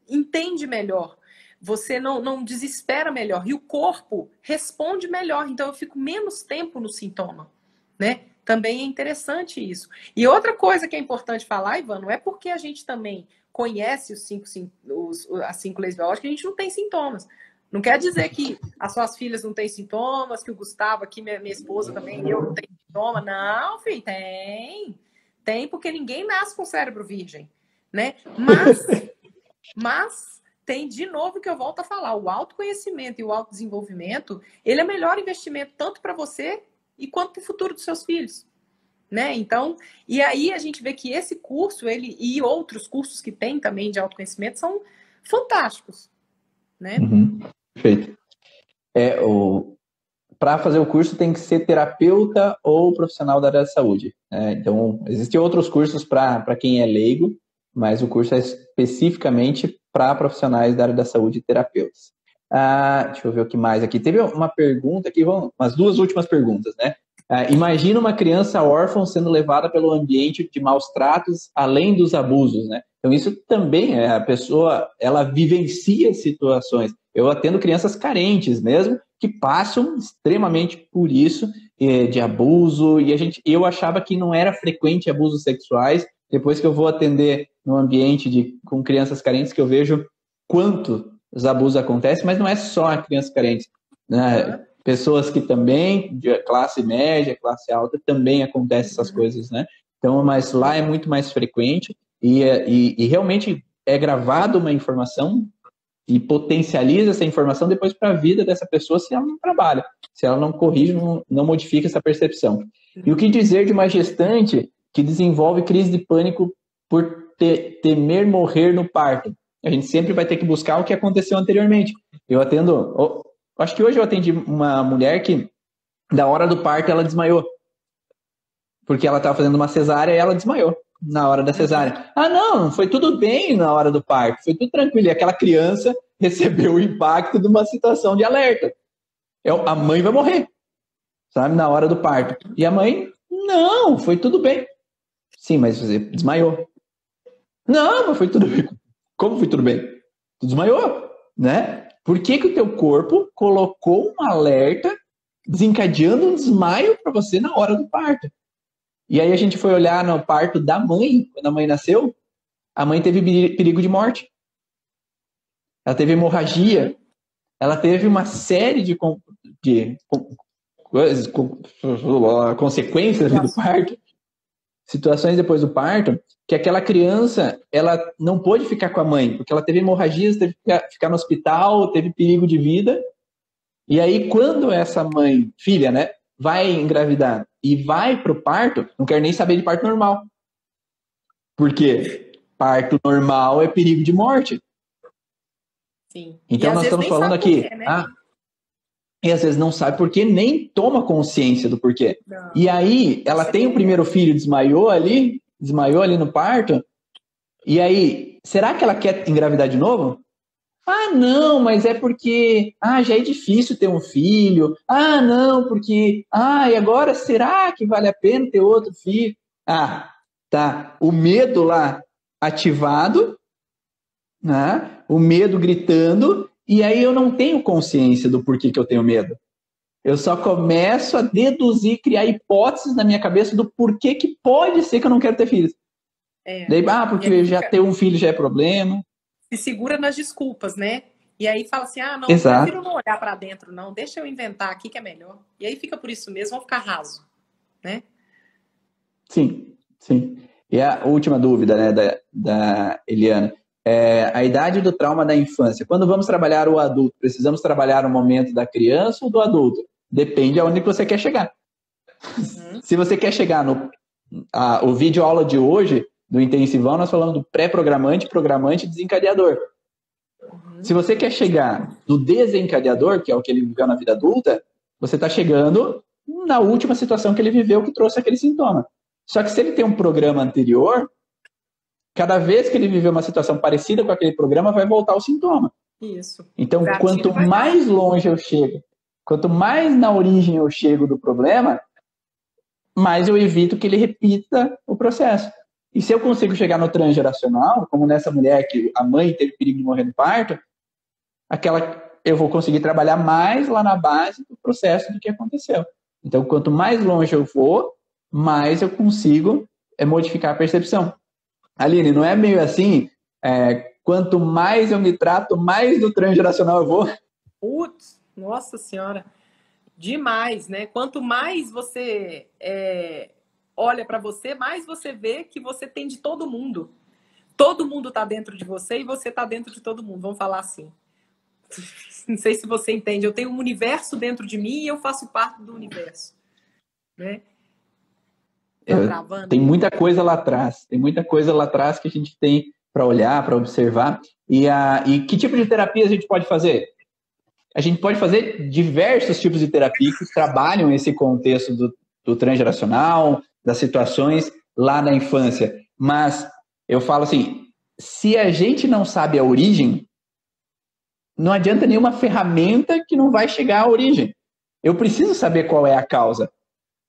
entende melhor. Você não desespera melhor. E o corpo responde melhor. Então, eu fico menos tempo no sintoma, né? Também é interessante isso. E outra coisa que é importante falar, Ivan, não é porque a gente também conhece as 5 leis biológicas que a gente não tem sintomas. Não quer dizer que as suas filhas não têm sintomas, que o Gustavo aqui, minha esposa também, eu não tenho sintoma. Não, filho, tem. Tem, porque ninguém nasce com cérebro virgem, né? Mas tem, de novo, que eu volto a falar, o autoconhecimento e o autodesenvolvimento, ele é o melhor investimento tanto para você e quanto para o futuro dos seus filhos, né? Então, e aí a gente vê que esse curso, ele e outros cursos que tem também de autoconhecimento são fantásticos, né? Perfeito. Para fazer o curso tem que ser terapeuta ou profissional da área da saúde. Então, existem outros cursos para quem é leigo, mas o curso é especificamente para profissionais da área da saúde e terapeutas. Deixa eu ver o que mais aqui. Teve uma pergunta aqui, umas 2 últimas perguntas, né? Imagina uma criança órfã sendo levada pelo ambiente de maus tratos, além dos abusos, né? Então, isso também, a pessoa, ela vivencia situações. Eu atendo crianças carentes mesmo, que passam extremamente por isso, de abuso, e eu achava que não era frequente abusos sexuais. Depois que eu vou atender no ambiente com crianças carentes, que eu vejo quanto os abusos acontecem, mas não é só a crianças carentes, né? Pessoas que também, de classe média, classe alta, também acontecem essas coisas, né? Então, mas lá é muito mais frequente e realmente é gravada uma informação e potencializa essa informação depois para a vida dessa pessoa se ela não trabalha, se ela não corrige, não modifica essa percepção. E o que dizer de uma gestante que desenvolve crise de pânico por temer morrer no parto? A gente sempre vai ter que buscar o que aconteceu anteriormente. Eu atendo... Acho que hoje eu atendi uma mulher que, da hora do parto, ela desmaiou. Porque ela estava fazendo uma cesárea e ela desmaiou na hora da cesárea. Não, foi tudo bem na hora do parto, foi tudo tranquilo. E aquela criança recebeu o impacto de uma situação de alerta. A mãe vai morrer, sabe, na hora do parto. E a mãe, não, foi tudo bem. Sim, mas você desmaiou. Não, mas foi tudo bem. Como foi tudo bem? Tu desmaiou, né? Por que o teu corpo colocou um alerta desencadeando um desmaio para você na hora do parto? E aí a gente foi olhar no parto da mãe, quando a mãe nasceu, a mãe teve perigo de morte. Ela teve hemorragia. Ela teve uma série de consequências do parto, situações depois do parto, que aquela criança, ela não pôde ficar com a mãe, porque ela teve hemorragias, teve que ficar no hospital, teve perigo de vida. E aí, quando essa mãe, filha, né, vai engravidar e vai pro parto, não quer nem saber de parto normal. Por quê? Parto normal é perigo de morte. Sim. Então, nós estamos falando aqui... Porquê, né? E às vezes não sabe por quê, nem toma consciência do porquê. Não. E aí, ela tem o primeiro filho, desmaiou ali no parto, e aí, será que ela quer engravidar de novo? Não, mas é porque, já é difícil ter um filho. Não, porque, e agora será que vale a pena ter outro filho? Tá, o medo lá ativado, né? O medo gritando, e aí eu não tenho consciência do porquê que eu tenho medo. Eu só começo a deduzir, criar hipóteses na minha cabeça do porquê que pode ser que eu não quero ter filhos. Daí, porque já ter um filho já é problema. Se segura nas desculpas, né? E aí fala assim, não, eu prefiro não olhar para dentro, não. Deixa eu inventar aqui que é melhor. E aí fica por isso mesmo, vão ficar raso, né? Sim. E a última dúvida, né, da Eliana. A idade do trauma da infância. Quando vamos trabalhar o adulto, precisamos trabalhar o momento da criança ou do adulto? Depende aonde que você quer chegar. Se você quer chegar o vídeo aula de hoje, do intensivão, nós falamos do pré-programante, programante e desencadeador. Se você quer chegar no desencadeador, que é o que ele viveu na vida adulta, você está chegando na última situação que ele viveu que trouxe aquele sintoma. Só que se ele tem um programa anterior, cada vez que ele viveu uma situação parecida com aquele programa, vai voltar o sintoma. Isso. Então, quanto mais longe eu chego, quanto mais na origem eu chego do problema, mais eu evito que ele repita o processo. E se eu consigo chegar no transgeracional, como nessa mulher que a mãe teve perigo de morrer no parto, eu vou conseguir trabalhar mais lá na base do processo do que aconteceu. Então, quanto mais longe eu vou, mais eu consigo modificar a percepção. Aline, não é meio assim, quanto mais eu me trato, mais do transgeracional eu vou? Putz, nossa senhora, demais, né? Quanto mais você olha para você, mais você vê que você tem de todo mundo. Todo mundo está dentro de você e você está dentro de todo mundo, vamos falar assim. Não sei se você entende, eu tenho um universo dentro de mim e eu faço parte do universo, né? Tem muita coisa lá atrás, que a gente tem para olhar, para observar. E que tipo de terapia a gente pode fazer? A gente pode fazer diversos tipos de terapia que trabalham esse contexto do transgeracional, das situações lá na infância. Mas eu falo assim, se a gente não sabe a origem, não adianta nenhuma ferramenta que não vai chegar à origem. Eu preciso saber qual é a causa.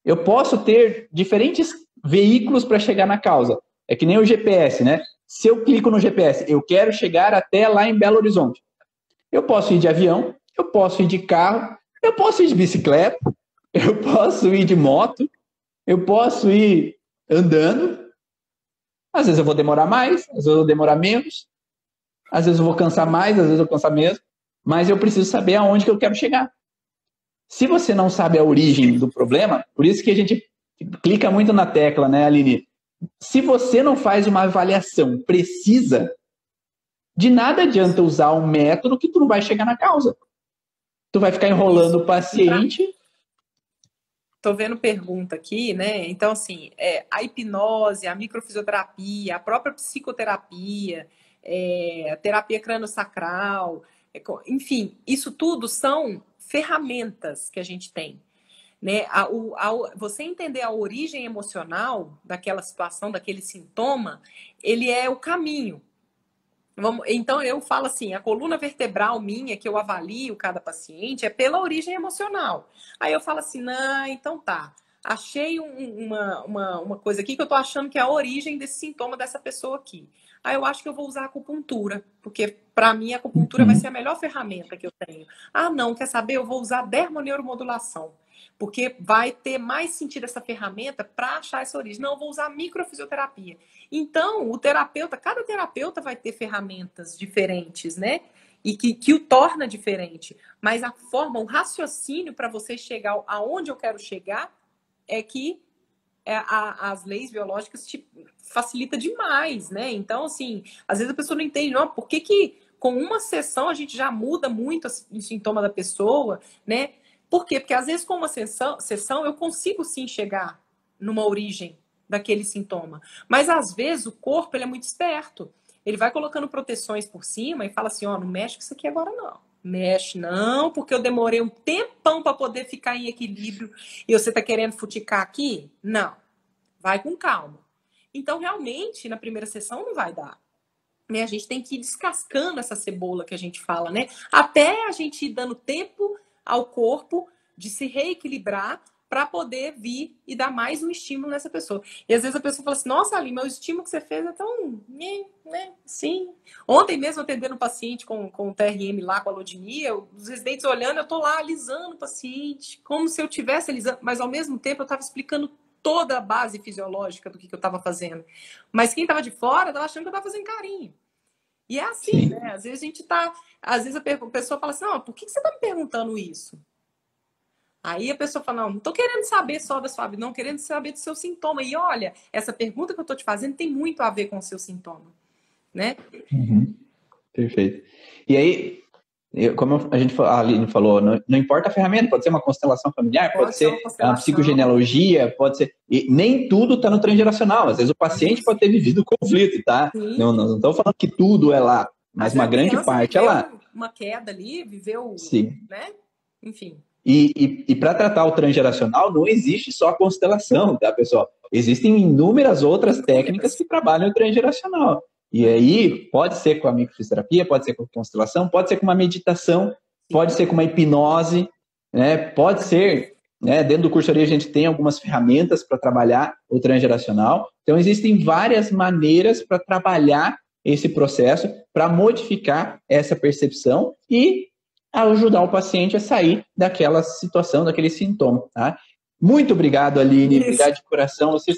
Eu posso ter diferentes veículos para chegar na causa. É que nem o GPS, né? Se eu clico no GPS, eu quero chegar até lá em Belo Horizonte. Eu posso ir de avião, eu posso ir de carro, eu posso ir de bicicleta, eu posso ir de moto, eu posso ir andando. Às vezes eu vou demorar mais, às vezes eu vou demorar menos, às vezes eu vou cansar mais, às vezes eu vou cansar menos, mas eu preciso saber aonde que eu quero chegar. Se você não sabe a origem do problema, por isso que a gente clica muito na tecla, né, Aline? Se você não faz uma avaliação precisa, de nada adianta usar um método que tu não vai chegar na causa. Tu vai ficar enrolando o paciente. Tô vendo pergunta aqui, né? Então, assim, a hipnose, a microfisioterapia, a própria psicoterapia, a terapia crânio-sacral, enfim, isso tudo são ferramentas que a gente tem, né? Você entender a origem emocional daquela situação, daquele sintoma, ele é o caminho. Então, eu falo assim, a coluna vertebral minha, que eu avalio cada paciente, é pela origem emocional. Aí eu falo assim, não, então tá, achei uma coisa aqui que eu tô achando que é a origem desse sintoma dessa pessoa aqui. Aí eu acho que eu vou usar a acupuntura, porque para mim a acupuntura vai ser a melhor ferramenta que eu tenho. Ah, não, quer saber? Eu vou usar a dermoneuromodulação, porque vai ter mais sentido essa ferramenta para achar essa origem. Não, eu vou usar a microfisioterapia. Então, cada terapeuta vai ter ferramentas diferentes, né? E que o torna diferente. Mas a forma, o raciocínio para você chegar aonde eu quero chegar é que as leis biológicas te facilita demais, né? Então, assim, às vezes a pessoa não entende, não, por que com uma sessão a gente já muda muito o sintoma da pessoa, né? Por quê? Porque às vezes com uma sessão eu consigo sim chegar numa origem daquele sintoma. Mas às vezes o corpo ele é muito esperto. Ele vai colocando proteções por cima e fala assim, ó, não mexe com isso aqui agora não. Mexe não, porque eu demorei um tempão para poder ficar em equilíbrio e você tá querendo futicar aqui? Não. Vai com calma. Então, realmente, na primeira sessão não vai dar. Né? A gente tem que ir descascando essa cebola que a gente fala, né? Até a gente ir dando tempo ao corpo de se reequilibrar para poder vir e dar mais um estímulo nessa pessoa. E às vezes a pessoa fala assim, nossa, Ali, mas o estímulo que você fez é tão... né? Sim. Ontem mesmo atendendo um paciente com o TRM lá, com a alodimia, os residentes olhando, eu tô lá alisando o paciente, como se eu estivesse alisando, mas ao mesmo tempo eu estava explicando toda a base fisiológica do que eu estava fazendo. Mas quem estava de fora estava achando que eu estava fazendo carinho. E é assim, sim, né? Às vezes a gente tá... Às vezes a pessoa fala assim, não, por que você tá me perguntando isso? Aí a pessoa fala, não tô querendo saber só da sua vida, não, querendo saber do seu sintoma. E olha, essa pergunta que eu tô te fazendo tem muito a ver com o seu sintoma, né? Uhum. Perfeito. E aí, como a Aline falou, não importa a ferramenta, pode ser uma constelação familiar, pode ser uma psicogenealogia, pode ser... E nem tudo está no transgeracional. Às vezes o paciente pode ter vivido conflito, tá? Não estou falando que tudo é lá, mas uma grande parte é lá. Uma queda ali, viveu, sim, né? Enfim. E para tratar o transgeracional, não existe só a constelação, tá, pessoal? Existem inúmeras outras técnicas que trabalham o transgeracional. E aí, pode ser com a microfisioterapia, pode ser com a constelação, pode ser com uma meditação, pode ser com uma hipnose, né? Pode ser, né? Dentro do curso ali a gente tem algumas ferramentas para trabalhar o transgeracional. Então, existem várias maneiras para trabalhar esse processo, para modificar essa percepção e ajudar o paciente a sair daquela situação, daquele sintoma, tá? Muito obrigado, Aline. Obrigado de coração. Você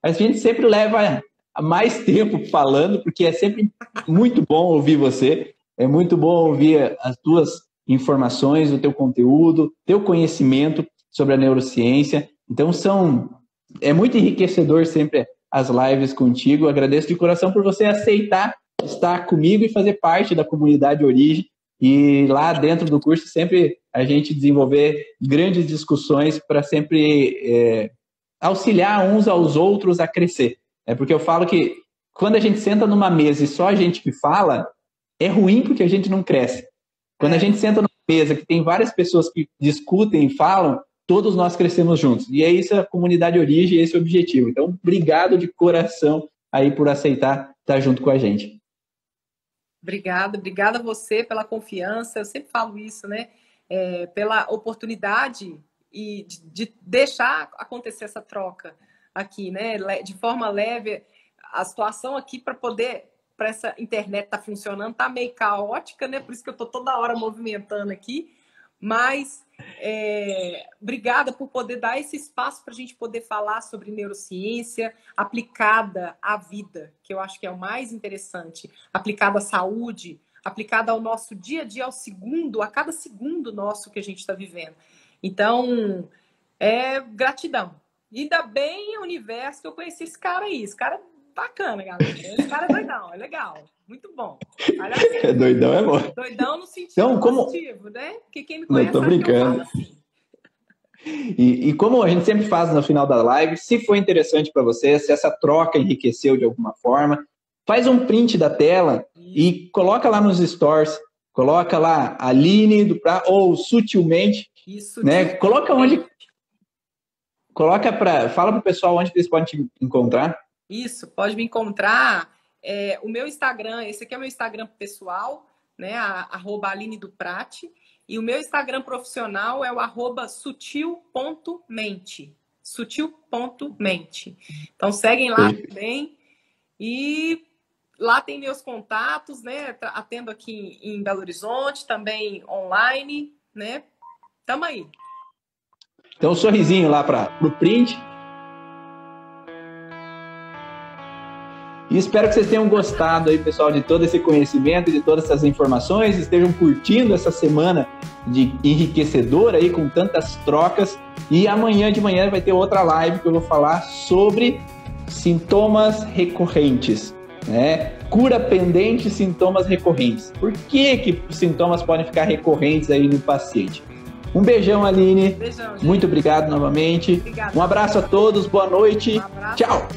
a gente sempre leva mais tempo falando, porque é sempre muito bom ouvir você. É muito bom ouvir as tuas informações, o teu conteúdo, teu conhecimento sobre a neurociência. Então, é muito enriquecedor sempre as lives contigo. Eu agradeço de coração por você aceitar estar comigo e fazer parte da comunidade Origem. E lá dentro do curso sempre a gente desenvolver grandes discussões para sempre auxiliar uns aos outros a crescer. É porque eu falo que quando a gente senta numa mesa e só a gente que fala, é ruim porque a gente não cresce. Quando a gente senta numa mesa que tem várias pessoas que discutem e falam, todos nós crescemos juntos. E é isso a comunidade Origem, esse é o objetivo. Então, obrigado de coração aí por aceitar estar junto com a gente. Obrigada a você pela confiança. Eu sempre falo isso, né? Pela oportunidade e de deixar acontecer essa troca aqui, né? De forma leve. A situação aqui para essa internet estar funcionando tá meio caótica, né? Por isso que eu tô toda hora movimentando aqui. Mas obrigada por poder dar esse espaço para a gente poder falar sobre neurociência aplicada à vida, que eu acho que é o mais interessante, aplicada à saúde, aplicada ao nosso dia a dia, a cada segundo nosso que a gente está vivendo. Então, gratidão. Ainda bem, universo, que eu conheci esse cara aí. Esse cara é bacana, galera. Esse cara é doidão, é legal. Muito bom. Aliás, doidão é bom. Doidão no sentido positivo, né? Porque quem me conhece não, tô brincando. Falo assim. E como a gente sempre faz no final da live, se foi interessante para você, se essa troca enriqueceu de alguma forma, faz um print da tela e coloca lá nos stories, coloca lá Aline ou Sutilmente, isso, né? Coloca onde... Fala pro pessoal onde eles podem te encontrar. Isso, pode me encontrar... o meu Instagram, esse aqui é o meu Instagram pessoal, né? @Aline do Prati. E o meu Instagram profissional é o @sutil.mente. Sutil.mente. Então seguem lá também. E lá tem meus contatos, né? Atendo aqui em Belo Horizonte, também online, né? Tamo aí. Então, um sorrisinho lá pro print. E espero que vocês tenham gostado aí, pessoal, de todo esse conhecimento, de todas essas informações, estejam curtindo essa semana de enriquecedora aí, com tantas trocas. E amanhã de manhã vai ter outra live que eu vou falar sobre sintomas recorrentes, né? Cura pendente, sintomas recorrentes. Por que os sintomas podem ficar recorrentes aí no paciente? Um beijão, Aline. Beijão, gente. Muito obrigado novamente. Obrigada. Um abraço a todos, boa noite. Um abraço. Tchau.